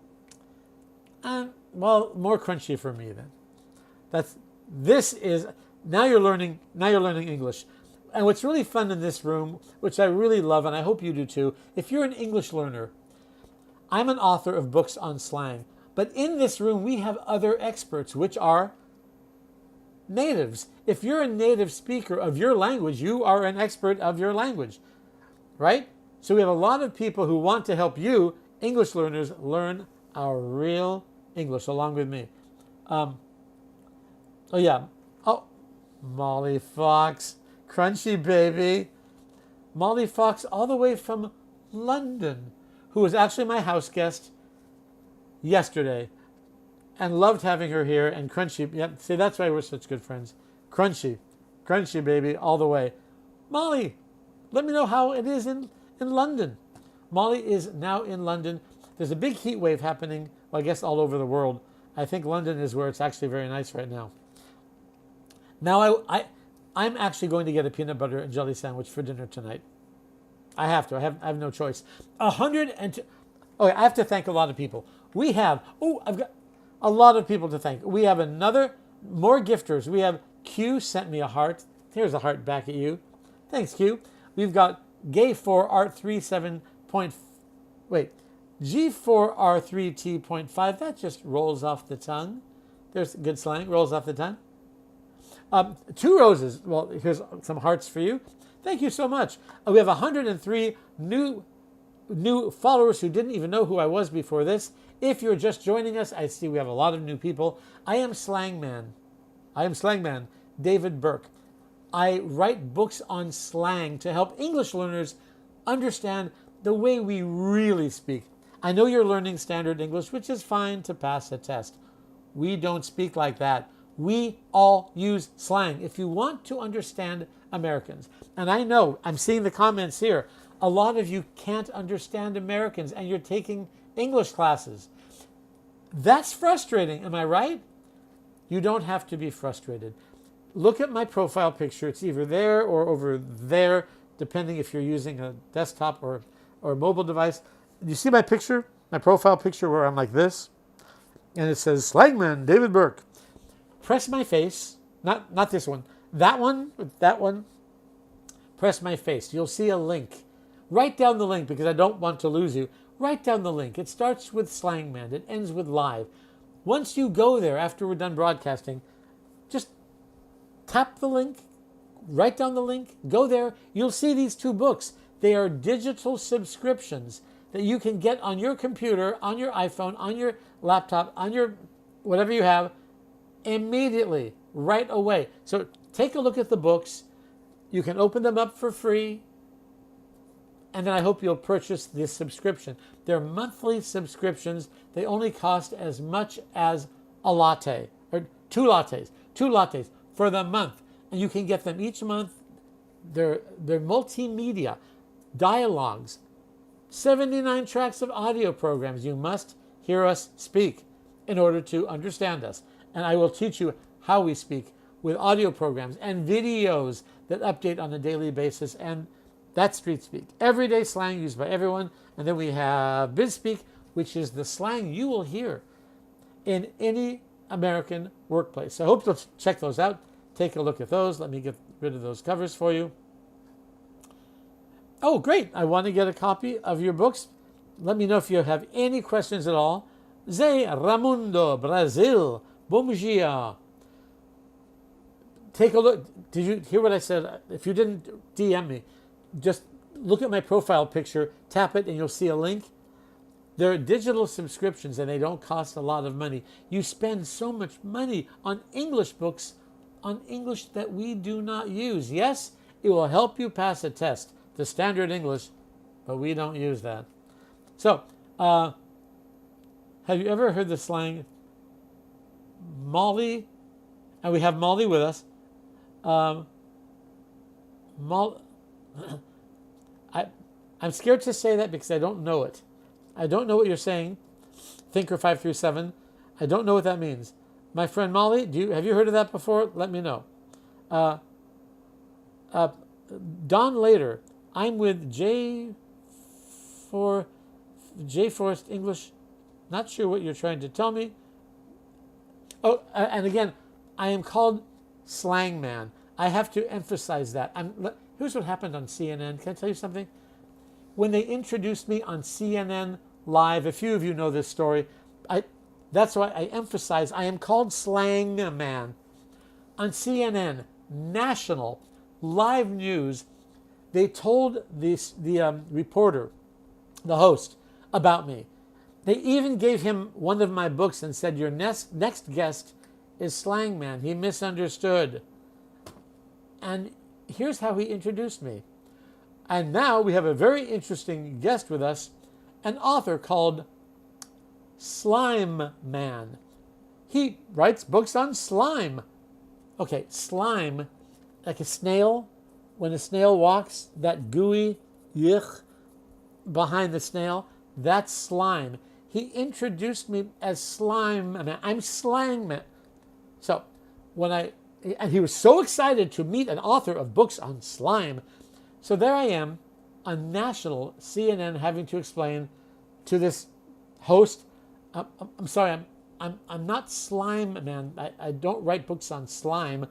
Well, more crunchy for me then. Now you're learning English. And what's really fun in this room, which I really love, and I hope you do too, if you're an English learner, I'm an author of books on slang. But in this room, we have other experts, which are natives. If you're a native speaker of your language, you are an expert of your language, right? So we have a lot of people who want to help you English learners learn our real English along with me. Oh, yeah. Oh, Molly Fox. Crunchy baby. Molly Fox all the way from London, who was actually my house guest yesterday and loved having her here. And Crunchy, yep, see, that's why we're such good friends. Crunchy baby, all the way. Molly, let me know how it is in London. Molly is now in London. There's a big heat wave happening, well, I guess all over the world. I think London is where it's actually very nice right now. Now, I'm actually going to get a peanut butter and jelly sandwich for dinner tonight. I have to. I have no choice. 102. Okay, I have to thank a lot of people. I've got a lot of people to thank. We have more gifters. We have Q sent me a heart. Here's a heart back at you. Thanks, Q. We've got Gay4Art37. G4R3T.5. That just rolls off the tongue. There's good slang. Rolls off the tongue. 2 roses. Well, here's some hearts for you. Thank you so much. We have 103 new followers who didn't even know who I was before this. If you're just joining us, I see we have a lot of new people. I am SLANGMAN, David Burke. I write books on slang to help English learners understand the way we really speak. I know you're learning standard English, which is fine to pass a test. We don't speak like that. We all use slang if you want to understand Americans. And I know, I'm seeing the comments here, a lot of you can't understand Americans and you're taking English classes. That's frustrating, am I right? You don't have to be frustrated. Look at my profile picture. It's either there or over there, depending if you're using a desktop or a mobile device. You see my picture, my profile picture where I'm like this? And it says, SLANGMAN, David Burke. Press my face, not this one, that one, press my face. You'll see a link. Write down the link because I don't want to lose you. Write down the link. It starts with SLANGMAN. It ends with live. Once you go there after we're done broadcasting, just tap the link, write down the link, go there. You'll see these 2 books. They are digital subscriptions that you can get on your computer, on your iPhone, on your laptop, on your whatever you have, immediately, right away. So take a look at the books. You can open them up for free. And then I hope you'll purchase this subscription. They're monthly subscriptions. They only cost as much as a latte, or 2 lattes for the month. And you can get them each month. They're multimedia, dialogues, 79 tracks of audio programs. You must hear us speak in order to understand us. And I will teach you how we speak with audio programs and videos that update on a daily basis. And that's street speak. Everyday slang used by everyone. And then we have BizSpeak, which is the slang you will hear in any American workplace. So I hope you'll check those out. Take a look at those. Let me get rid of those covers for you. Oh, great. I want to get a copy of your books. Let me know if you have any questions at all. Zé Ramundo, Brazil. Bom dia. Take a look. Did you hear what I said? If you didn't DM me, just look at my profile picture, tap it, and you'll see a link. They're digital subscriptions, and they don't cost a lot of money. You spend so much money on English books, on English that we do not use. Yes, it will help you pass a test, the standard English, but we don't use that. So, have you ever heard the slang Molly? And we have Molly with us. I'm scared to say that because I don't know it. I don't know what you're saying. Thinker537. I don't know what that means. My friend Molly, have you heard of that before? Let me know. Don later. I'm with J Forest English. Not sure what you're trying to tell me. Oh, and again, I am called SLANGMAN. I have to emphasize that. Here's what happened on CNN. Can I tell you something? When they introduced me on CNN Live, a few of you know this story. That's why I emphasize I am called SLANGMAN. On CNN, national, live news, they told the reporter, the host, about me. They even gave him one of my books and said, your next guest is SLANGMAN. He misunderstood. And here's how he introduced me. And now we have a very interesting guest with us, an author called SLIMEman. He writes books on slime. Okay, slime, like a snail. When a snail walks, that gooey yuck behind the snail, that's slime. He introduced me as SLIMEman. I'm SLANGMAN. So and he was so excited to meet an author of books on slime. So there I am on national CNN having to explain to this host, I'm sorry, I'm not SLIMEman. I don't write books on slime.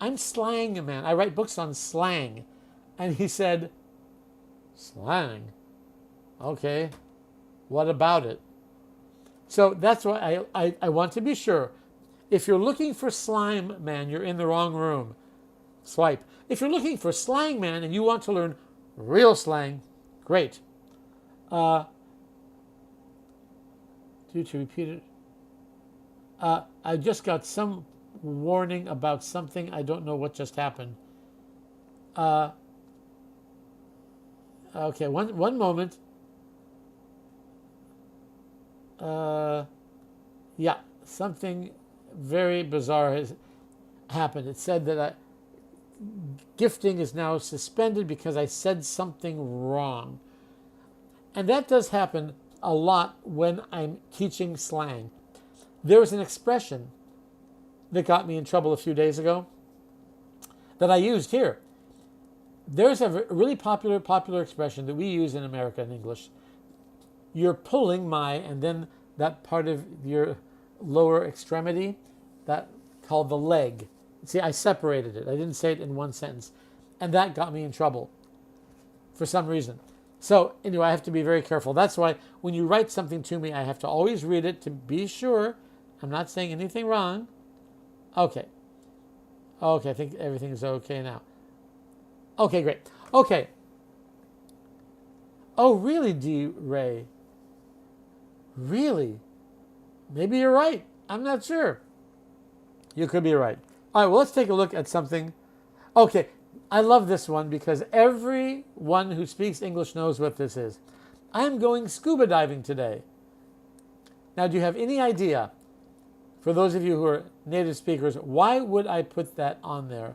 I'm SLANGMAN. I write books on slang. And he said, slang? Okay, what about it? So that's why I want to be sure. If you're looking for SLIMEman, you're in the wrong room. Swipe. If you're looking for SLANGMAN and you want to learn real slang, great. Due to repeated, I just got some warning about something. I don't know what just happened. Okay, one moment. Yeah, something very bizarre has happened. It said that gifting is now suspended because I said something wrong. And that does happen a lot when I'm teaching slang. There was an expression that got me in trouble a few days ago that I used here. There's a really popular expression that we use in America in English. You're pulling my, and then that part of your lower extremity, that called the leg. See, I separated it. I didn't say it in one sentence. And that got me in trouble for some reason. So anyway, I have to be very careful. That's why when you write something to me, I have to always read it to be sure I'm not saying anything wrong. Okay. Okay, I think everything is okay now. Okay, great. Okay. Oh, really, D. Ray? Really? Maybe you're right. I'm not sure. You could be right. All right, well, let's take a look at something. Okay, I love this one because everyone who speaks English knows what this is. I'm going scuba diving today. Now, do you have any idea, for those of you who are native speakers, why would I put that on there?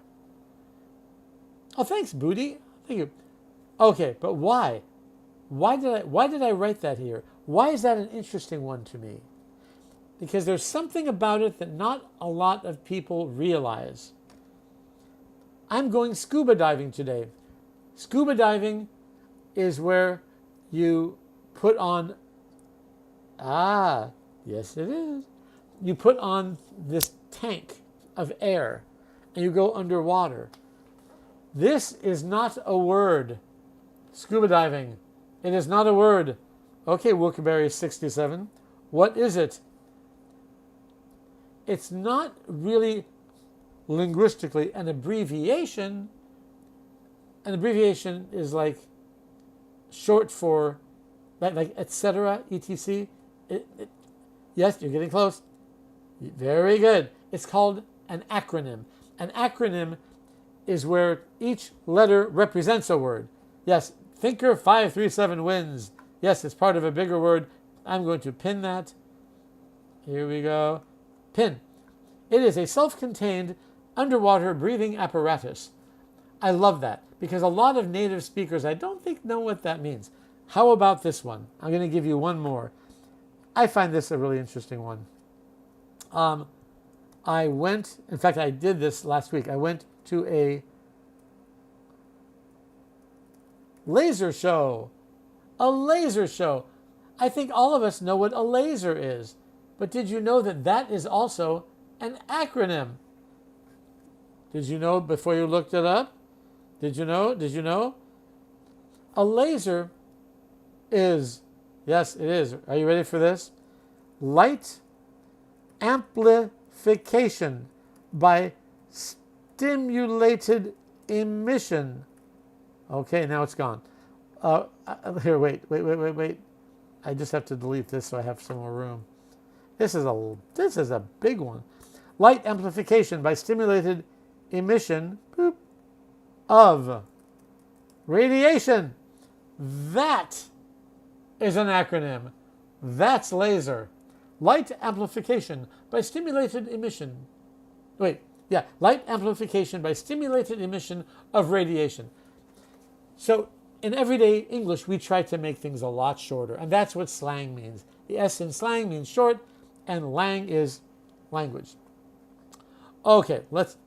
Oh, thanks, Booty. Thank you. Okay, but why? Why did I write that here? Why is that an interesting one to me? Because there's something about it that not a lot of people realize. I'm going scuba diving today. Scuba diving is where you put on, yes it is. You put on this tank of air and you go underwater. This is not a word. Scuba diving. It is not a word. Okay, Wilkeberry 67. What is it? It's not really linguistically an abbreviation. An abbreviation is like short for, like etc., etc. Yes, you're getting close. Very good. It's called an acronym. An acronym is where each letter represents a word. Yes, Thinker 537 wins. Yes, it's part of a bigger word. I'm going to pin that. Here we go. Pin. It is a self-contained underwater breathing apparatus. I love that because a lot of native speakers I don't think know what that means. How about this one? I'm going to give you one more. I find this a really interesting one. I went, in fact, I did this last week. I went to a laser show. A laser show. I think all of us know what a laser is. But did you know that that is also an acronym? Did you know before you looked it up? Did you know? Did you know? A laser is, yes, it is. Are you ready for this? Light amplification by stimulated emission. Okay, now it's gone. Here, wait. I just have to delete this so I have some more room. This is a big one. Light amplification by stimulated emission of radiation. That is an acronym. That's laser. Light amplification by stimulated emission. Light amplification by stimulated emission of radiation. So in everyday English, we try to make things a lot shorter, and that's what slang means. The S in slang means short, and lang is language. Okay, let's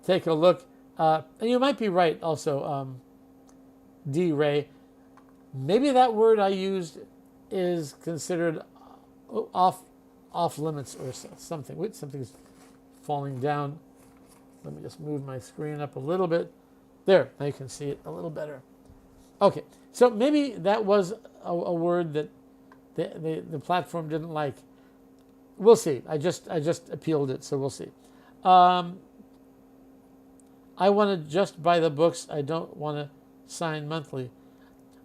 take a look. And you might be right also, D. Ray. Maybe that word I used is considered off limits or something. Wait, something's falling down. Let me just move my screen up a little bit. There, now you can see it a little better. Okay, so maybe that was a word that the platform didn't like. We'll see. I just appealed it, so we'll see. I want to just buy the books. I don't want to sign monthly.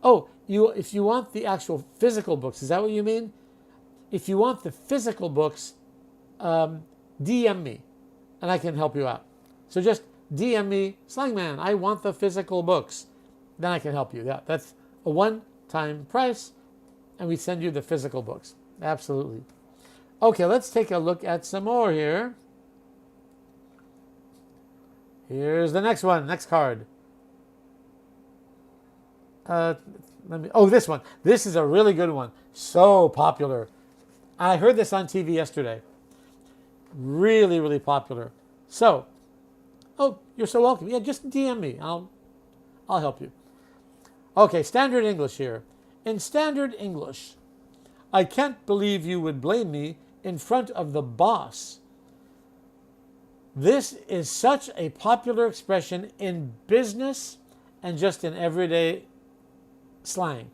Oh, if you want the actual physical books, is that what you mean? If you want the physical books, DM me, and I can help you out. So just DM me, SLANGMAN, I want the physical books. Then I can help you. Yeah, that's a one-time price, and we send you the physical books. Absolutely. Okay, let's take a look at some more here. Here's the next one, next card. This one. This is a really good one. So popular. I heard this on TV yesterday. Really, really popular. So, you're so welcome. Yeah, just DM me. I'll help you. Okay, standard English here. In standard English, I can't believe you would blame me in front of the boss. This is such a popular expression in business and just in everyday slang.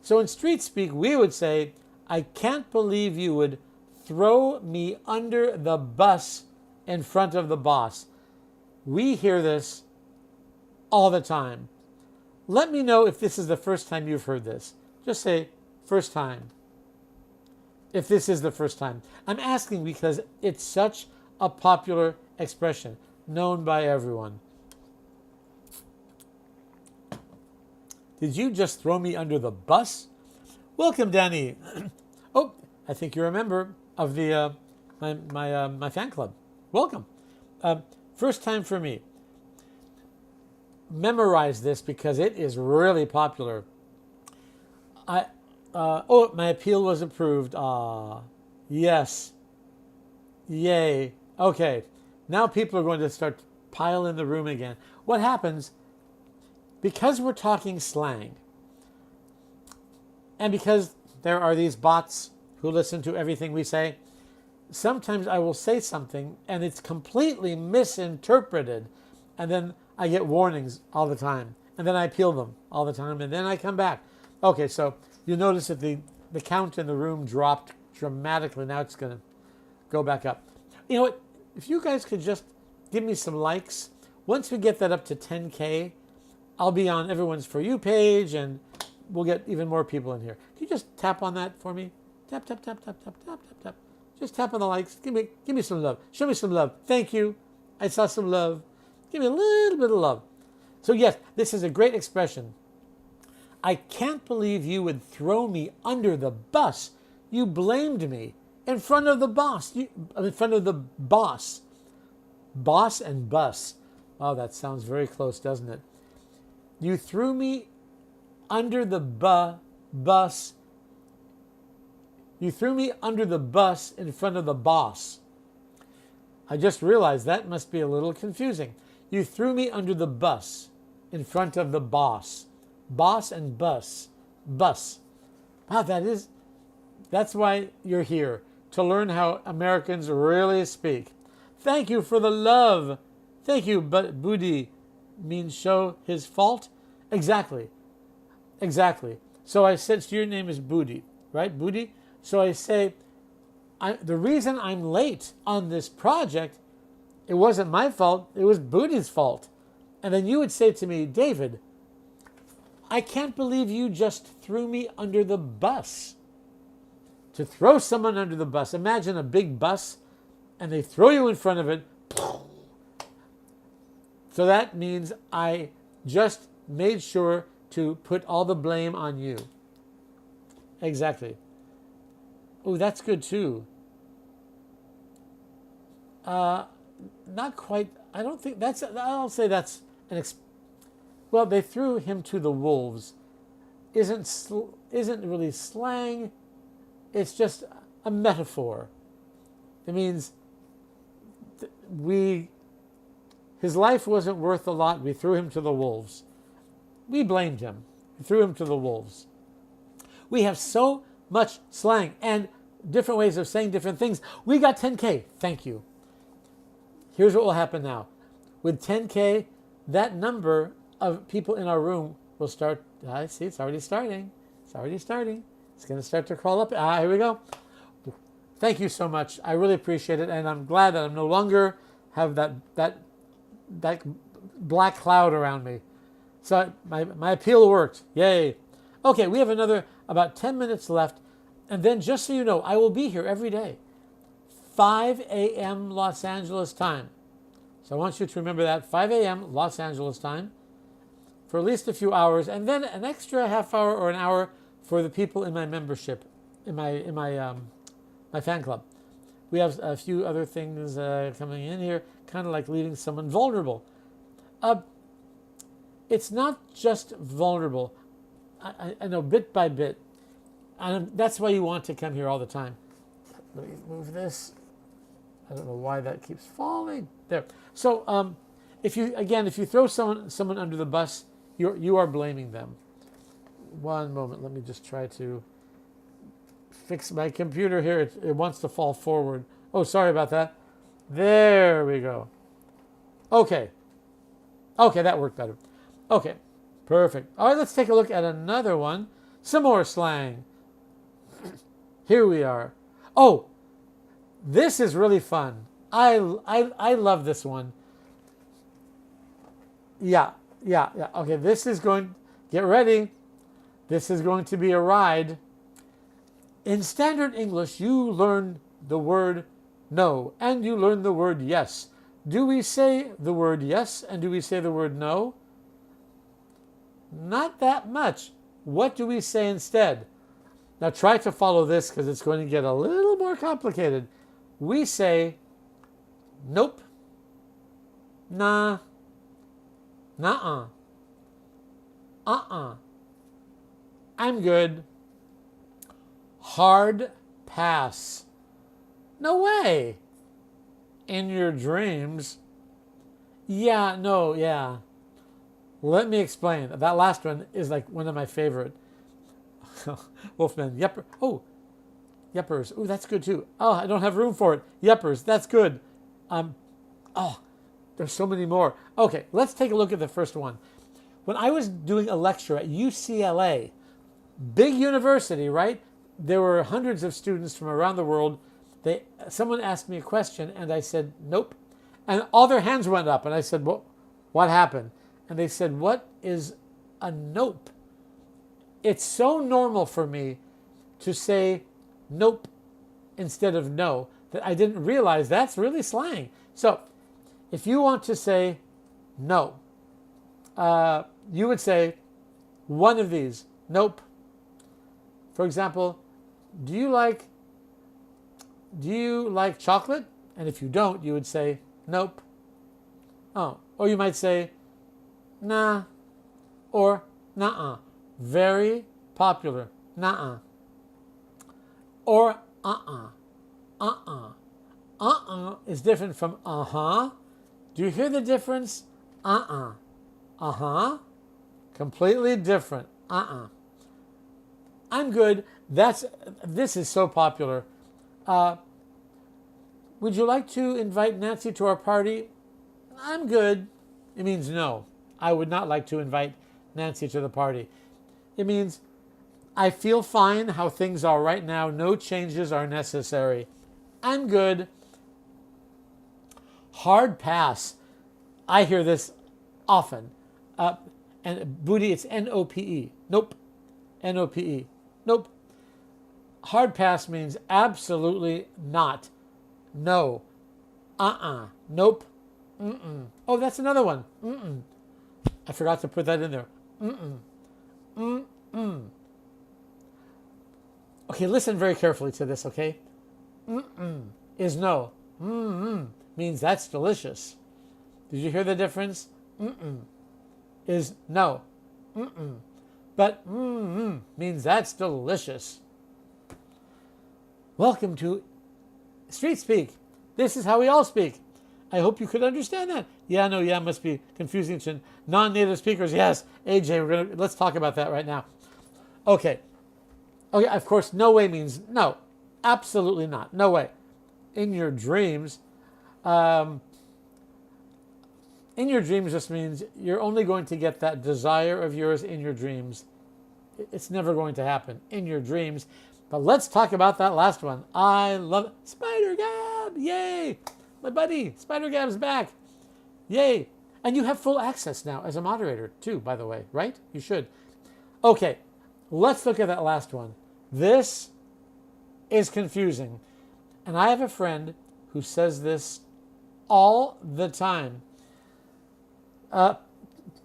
So in street speak, we would say, I can't believe you would throw me under the bus in front of the boss. We hear this all the time. Let me know if this is the first time you've heard this. Just say, first time. If this is the first time. I'm asking because it's such a popular expression, known by everyone. Did you just throw me under the bus? Welcome, Danny. I think you're a member of the my fan club. Welcome. First time for me. Memorize this because it is really popular. My appeal was approved. Yes. Yay. Okay. Now people are going to start to pile in the room again. What happens, because we're talking slang, and because there are these bots who listen to everything we say, sometimes I will say something and it's completely misinterpreted, and then I get warnings all the time, and then I appeal them all the time, and then I come back. Okay, so you notice that the count in the room dropped dramatically. Now it's going to go back up. You know what? If you guys could just give me some likes, once we get that up to 10K, I'll be on everyone's For You page, and we'll get even more people in here. Can you just tap on that for me? Tap, tap, tap, tap, tap, tap, tap, tap. Just tap on the likes. Give me some love. Show me some love. Thank you. I saw some love. Give me a little bit of love. So yes, this is a great expression. I can't believe you would throw me under the bus. You blamed me in front of the boss. In front of the boss. Boss and bus. Oh, that sounds very close, doesn't it? You threw me under the bus. You threw me under the bus in front of the boss. I just realized that must be a little confusing. You threw me under the bus in front of the boss. Boss and bus. Bus. Wow, that's why you're here, to learn how Americans really speak. Thank you for the love. Thank you, but Budi means show his fault? Exactly. So I said, so your name is Budi, right? Budi? So I say, the reason I'm late on this project, it wasn't my fault, it was Budi's fault. And then you would say to me, David, I can't believe you just threw me under the bus. to throw someone under the bus. Imagine a big bus and they throw you in front of it. So that means I just made sure to put all the blame on you. Exactly. Oh, that's good too. Not quite. I don't think that's. I'll say that's an. Well, they threw him to the wolves. Isn't really slang. It's just a metaphor. It means his life wasn't worth a lot. We threw him to the wolves. We blamed him. We threw him to the wolves. We have so much slang and different ways of saying different things. We got 10K. Thank you. Here's what will happen now. With 10K, that number of people in our room will start. I see, it's already starting. It's already starting. It's going to start to crawl up. Here we go. Thank you so much. I really appreciate it, and I'm glad that I'm no longer have that black cloud around me. So my appeal worked. Yay. Okay, we have another about 10 minutes left, and then just so you know, I will be here every day, 5 a.m. Los Angeles time. So I want you to remember that, 5 a.m. Los Angeles time, for at least a few hours, and then an extra half hour or an hour for the people in my membership, in my fan club. We have a few other things coming in here, kind of like leaving someone vulnerable. It's not just vulnerable. I know, bit by bit. And that's why you want to come here all the time. Let me move this. I don't know why that keeps falling. There. So if you throw someone under the bus, you are blaming them. One moment. Let me just try to fix my computer here. It wants to fall forward. Oh, sorry about that. There we go. Okay. Okay, that worked better. Okay, perfect. All right, let's take a look at another one. Some more slang. Here we are. Oh, this is really fun. I love this one. Yeah. Okay, this is going, get ready. This is going to be a ride. In standard English, you learn the word no, and you learn the word yes. Do we say the word yes, and do we say the word no? Not that much. What do we say instead? Now try to follow this because it's going to get a little more complicated. We say nope, nah, nuh-uh, uh-uh, I'm good, hard pass, no way, in your dreams, yeah, no, yeah. Let me explain. That last one is like one of my favorite. Wolfman, yepper. Oh, yeppers. Oh, that's good too. Oh, I don't have room for it. Yeppers, that's good. Oh, there's so many more. Okay, let's take a look at the first one. When I was doing a lecture at UCLA, big university, right? There were hundreds of students from around the world. Someone asked me a question, and I said, nope. And all their hands went up, and I said, well, what happened? And they said, what is a nope? It's so normal for me to say nope instead of no that I didn't realize that's really slang. So if you want to say no, you would say one of these, nope. For example, do you like chocolate? And if you don't, you would say nope. Oh, or you might say nah, or nuh-uh. Very popular, nuh-uh. Or uh-uh. Uh-uh. Uh-uh is different from uh-huh. Do you hear the difference? Uh-uh. Uh-huh. Completely different. Uh-uh. I'm good. This is so popular. Would you like to invite Nancy to our party? I'm good. It means no. I would not like to invite Nancy to the party. It means I feel fine how things are right now. No changes are necessary. I'm good. Hard pass. I hear this often. And booty, it's N-O-P-E. Nope. N-O-P-E. Nope. Hard pass means absolutely not. No. Nope. Oh, that's another one. I forgot to put that in there. Okay, listen very carefully to this, okay? Is no. Means that's delicious. Did you hear the difference? Is no. But means that's delicious. Welcome to Street Speak. This is how we all speak. I hope you could understand that. Yeah, no, yeah must be confusing to non-native speakers. Yes, AJ, let's talk about that right now. Okay, of course, no way means no. Absolutely not. No way. In your dreams just means you're only going to get that desire of yours in your dreams. It's never going to happen in your dreams. But let's talk about that last one. I love Spider Gab. Yay. My buddy, Spider Gab's back. Yay. And you have full access now as a moderator too, by the way, right? You should. Okay, let's look at that last one. This is confusing. And I have a friend who says this all the time. And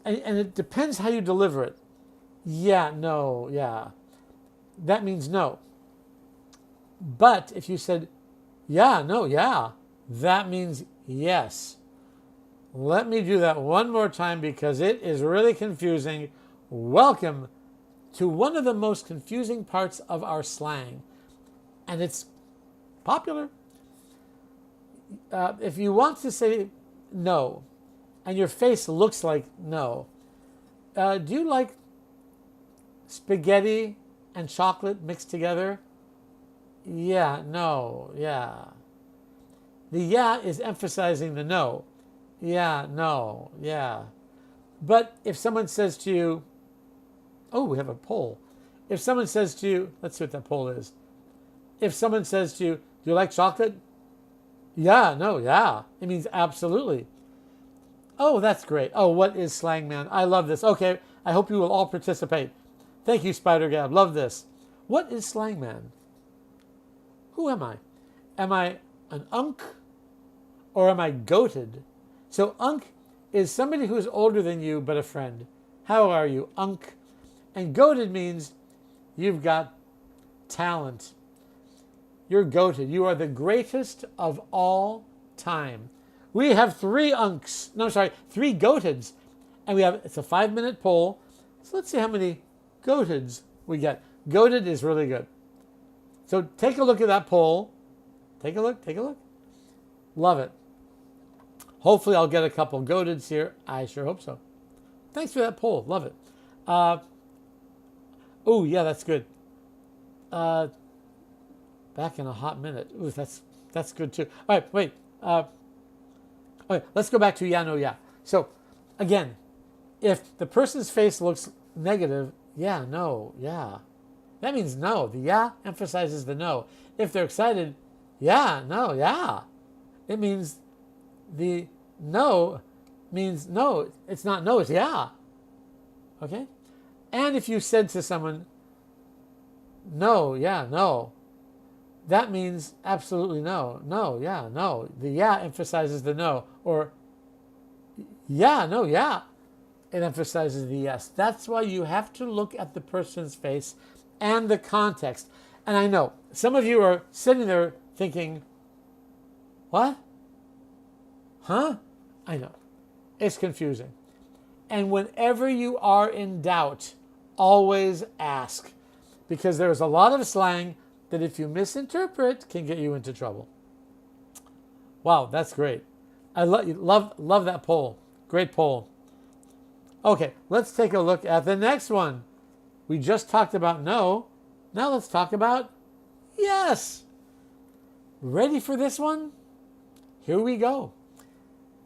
it depends how you deliver it. Yeah, no, yeah. That means no. But if you said, yeah, no, yeah, that means yes. Let me do that one more time because it is really confusing. Welcome to one of the most confusing parts of our slang. And it's popular. If you want to say no, and your face looks like no, do you like spaghetti and chocolate mixed together? Yeah, no, yeah. The yeah is emphasizing the no. Yeah, no, yeah. But if someone says to you, oh, we have a poll. If someone says to you, let's see what that poll is. If someone says to you, do you like chocolate? Yeah, no, yeah. It means absolutely. Oh, that's great. Oh, what is SLANGMAN? I love this. Okay, I hope you will all participate. Thank you, Spider Gab. Love this. What is SLANGMAN? Who am I? Am I an unk or am I goated? So unk is somebody who is older than you but a friend. How are you, unk? And goated means you've got talent. You're goated. You are the greatest of all time. We have three goateds. And it's a 5-minute poll. So let's see how many goateds we get. Goated is really good. So take a look at that poll. Take a look. Love it. Hopefully I'll get a couple goateds here. I sure hope so. Thanks for that poll. Love it. Oh, yeah, that's good. Back in a hot minute. Ooh, that's good too. All right, wait. Okay, let's go back to yeah, no, yeah. So, again, if the person's face looks negative, yeah, no, yeah. That means no. The yeah emphasizes the no. If they're excited, yeah, no, yeah. It means the no means no. It's not no, it's yeah. Okay? And if you said to someone, no, yeah, no, that means absolutely no. No, yeah, no. The yeah emphasizes the no. Or yeah, no, yeah. It emphasizes the yes. That's why you have to look at the person's face and the context. And I know some of you are sitting there thinking, what? Huh? I know. It's confusing. And whenever you are in doubt, always ask. Because there's a lot of slang that if you misinterpret can get you into trouble. Wow, that's great. I love that poll. Great poll. Okay, let's take a look at the next one. We just talked about no. Now let's talk about yes. Ready for this one? Here we go.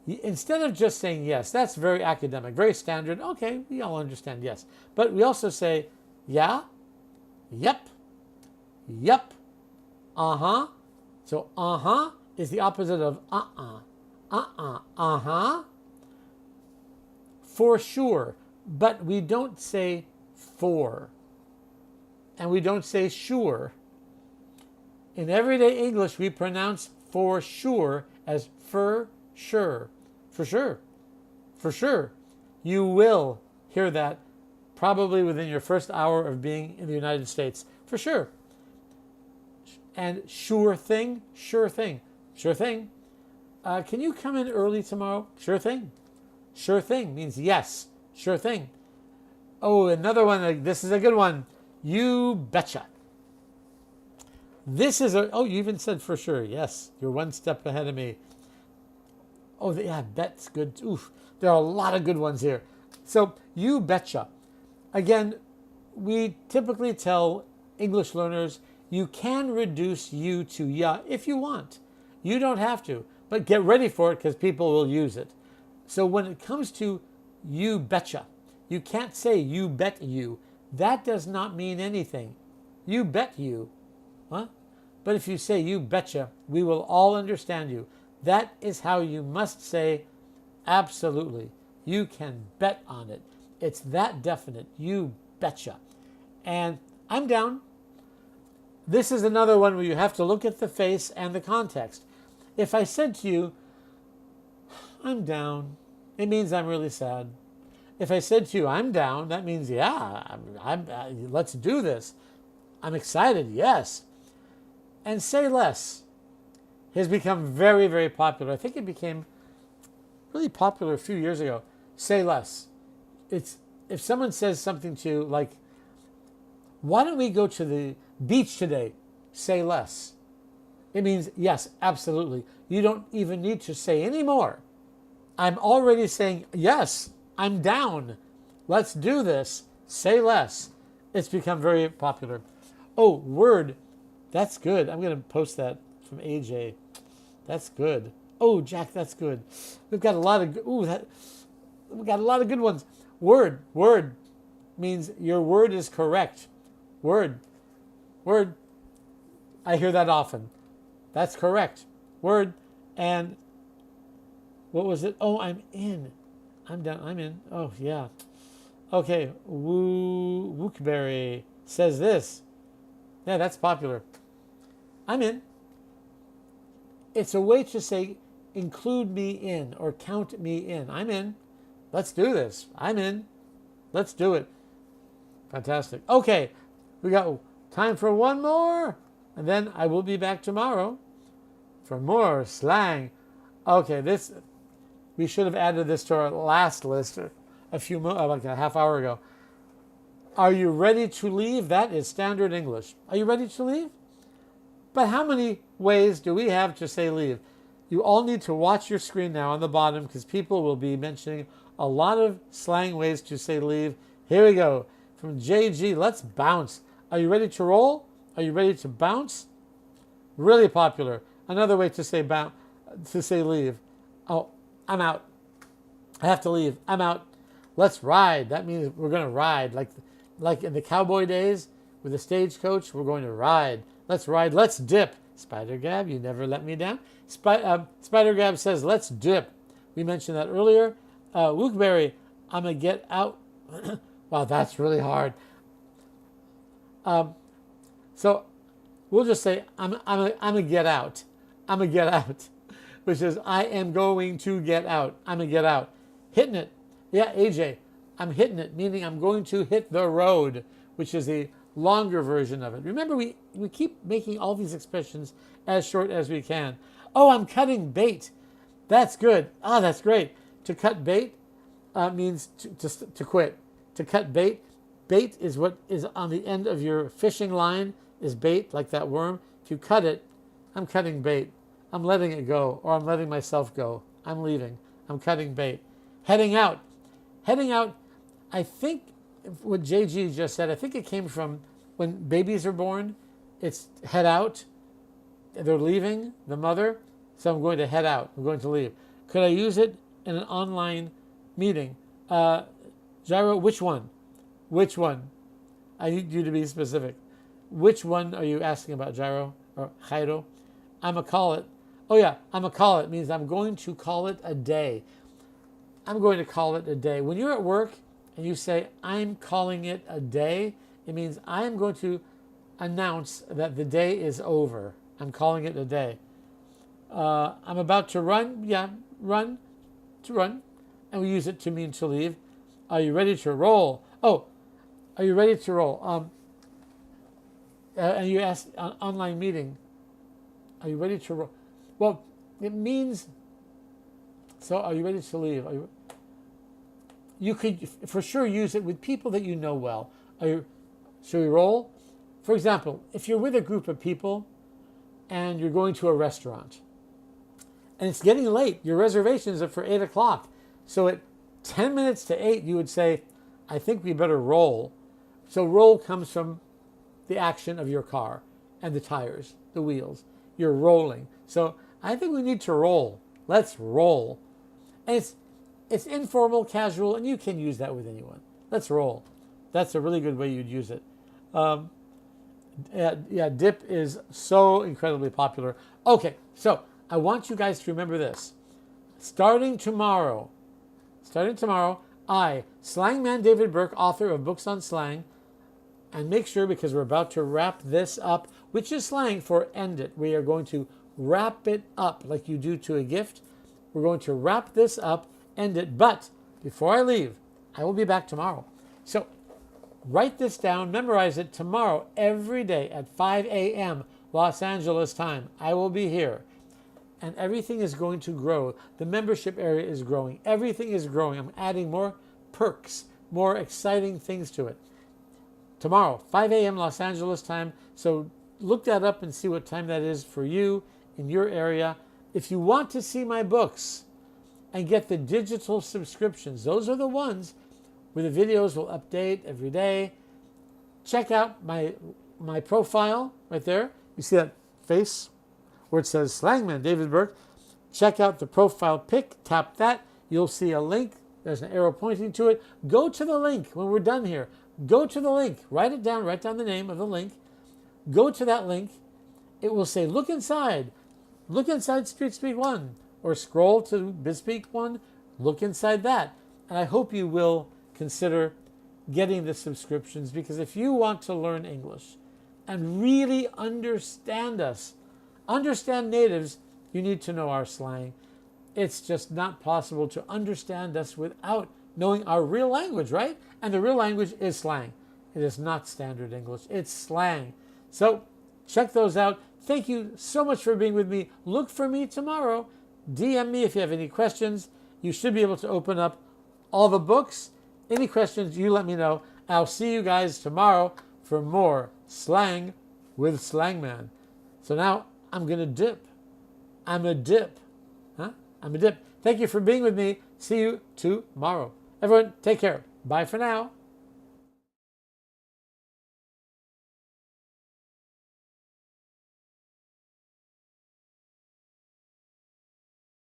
Instead of just saying yes, that's very academic, very standard. Okay, we all understand yes. But we also say yeah, yep, yep, uh-huh. So uh-huh is the opposite of uh-uh. Uh-uh, uh-huh. For sure. But we don't say for. And we don't say sure. In everyday English, we pronounce for sure as for sure. For sure. For sure. You will hear that probably within your first hour of being in the United States. For sure. And sure thing, sure thing, sure thing. Can you come in early tomorrow? Sure thing. Sure thing means yes. Sure thing. Oh, another one. This is a good one. You betcha. This is oh, you even said for sure. Yes, you're one step ahead of me. Oh, yeah, bet's good. Oof, there are a lot of good ones here. So, you betcha. Again, we typically tell English learners you can reduce you to ya if you want. You don't have to, but get ready for it because people will use it. So when it comes to you betcha, you can't say you bet you. That does not mean anything. You bet you. Huh? But if you say you betcha, we will all understand you. That is how you must say absolutely. You can bet on it. It's that definite. You betcha. And I'm down. This is another one where you have to look at the face and the context. If I said to you, I'm down, it means I'm really sad. If I said to you, I'm down, that means, yeah, let's do this. I'm excited, yes. And say less has become very, very popular. I think it became really popular a few years ago. Say less. It's if someone says something to you like, why don't we go to the beach today? Say less. It means, yes, absolutely. You don't even need to say any more. I'm already saying, yes, I'm down. Let's do this. Say less. It's become very popular. Oh, word. That's good. I'm going to post that from AJ. That's good. Oh, Jack, that's good. We've got a lot of we've got a lot of good ones. Word means your word is correct. Word. I hear that often. That's correct. Word. And what was it? Oh, I'm in. I'm down. I'm in. Oh, yeah. Okay. Wookberry says this. Yeah, that's popular. I'm in. It's a way to say include me in or count me in. I'm in. Let's do this. I'm in. Let's do it. Fantastic. Okay. We got time for one more. And then I will be back tomorrow for more slang. Okay, we should have added this to our last list like a half hour ago. Are you ready to leave? That is standard English. Are you ready to leave? But how many ways do we have to say leave? You all need to watch your screen now on the bottom because people will be mentioning a lot of slang ways to say leave. Here we go. From JG, let's bounce. Are you ready to roll? Are you ready to bounce? Really popular. Another way to say leave. Oh, I'm out. I have to leave. I'm out. Let's ride. That means we're going to ride. Like in the cowboy days with the stagecoach, we're going to ride. Let's ride. Let's dip. Spider Gab, you never let me down. Spider Gab says, let's dip. We mentioned that earlier. Wookberry, I'm going to get out. Wow, that's really hard. So we'll just say, I'm going to get out. I'm going to get out. Which is, I am going to get out. I'm going to get out. Hitting it. Yeah, AJ, I'm hitting it, meaning I'm going to hit the road, which is the longer version of it. Remember, we keep making all these expressions as short as we can. Oh, I'm cutting bait. That's good. Ah, that's great. To cut bait means to quit. To cut bait. Bait is what is on the end of your fishing line, is bait, like that worm. If you cut it, I'm cutting bait. I'm letting it go, or I'm letting myself go. I'm leaving. I'm cutting bait. Heading out. Heading out, I think what JG just said, I think it came from when babies are born. It's head out. They're leaving the mother. So I'm going to head out. I'm going to leave. Could I use it in an online meeting? Gyro, which one? Which one? I need you to be specific. Which one are you asking about, Gyro or Jairo? I'm a call it. Oh yeah, I'm a call it means I'm going to call it a day. I'm going to call it a day. When you're at work and you say, I'm calling it a day, it means I'm going to announce that the day is over. I'm calling it a day. I'm about to run. Yeah, run, to run. And we use it to mean to leave. Are you ready to roll? Oh, are you ready to roll? And you ask online meeting, are you ready to roll? Well, it means, so are you ready to leave? You could for sure use it with people that you know well. Should we roll? For example, if you're with a group of people and you're going to a restaurant and it's getting late, your reservations are for 8 o'clock. So at 10 minutes to 8, you would say, I think we better roll. So roll comes from the action of your car and the tires, the wheels. You're rolling. So I think we need to roll. Let's roll. And it's informal, casual, and you can use that with anyone. Let's roll. That's a really good way you'd use it. Dip is so incredibly popular. Okay, so I want you guys to remember this. Starting tomorrow, I, Slangman David Burke, author of books on slang, and make sure, because we're about to wrap this up, which is slang for end it. We are going to wrap it up like you do to a gift. We're going to wrap this up, end it. But before I leave, I will be back tomorrow. So write this down, memorize it. Tomorrow, every day at 5 a.m. Los Angeles time, I will be here. And everything is going to grow. The membership area is growing. Everything is growing. I'm adding more perks, more exciting things to it. Tomorrow, 5 a.m. Los Angeles time. So look that up and see what time that is for you in your area. If you want to see my books and get the digital subscriptions, those are the ones where the videos will update every day. Check out my profile right there. You see that face where it says Slangman David Burke. Check out the profile pic. Tap that. You'll see a link. There's an arrow pointing to it. Go to the link when we're done here. Go to the link. Write it down. Write down the name of the link. Go to that link. It will say, look inside. Look inside Street Speak 1. Or scroll to BizSpeak 1. Look inside that. And I hope you will consider getting the subscriptions, because if you want to learn English and really understand us, understand natives, you need to know our slang. It's just not possible to understand us without knowing our real language, right? And the real language is slang. It is not standard English. It's slang. So check those out. Thank you so much for being with me. Look for me tomorrow. DM me if you have any questions. You should be able to open up all the books. Any questions, you let me know. I'll see you guys tomorrow for more slang with Slangman. So now I'm going to dip. I'm a dip. I'm a dip. Thank you for being with me. See you tomorrow. Everyone, take care. Bye for now.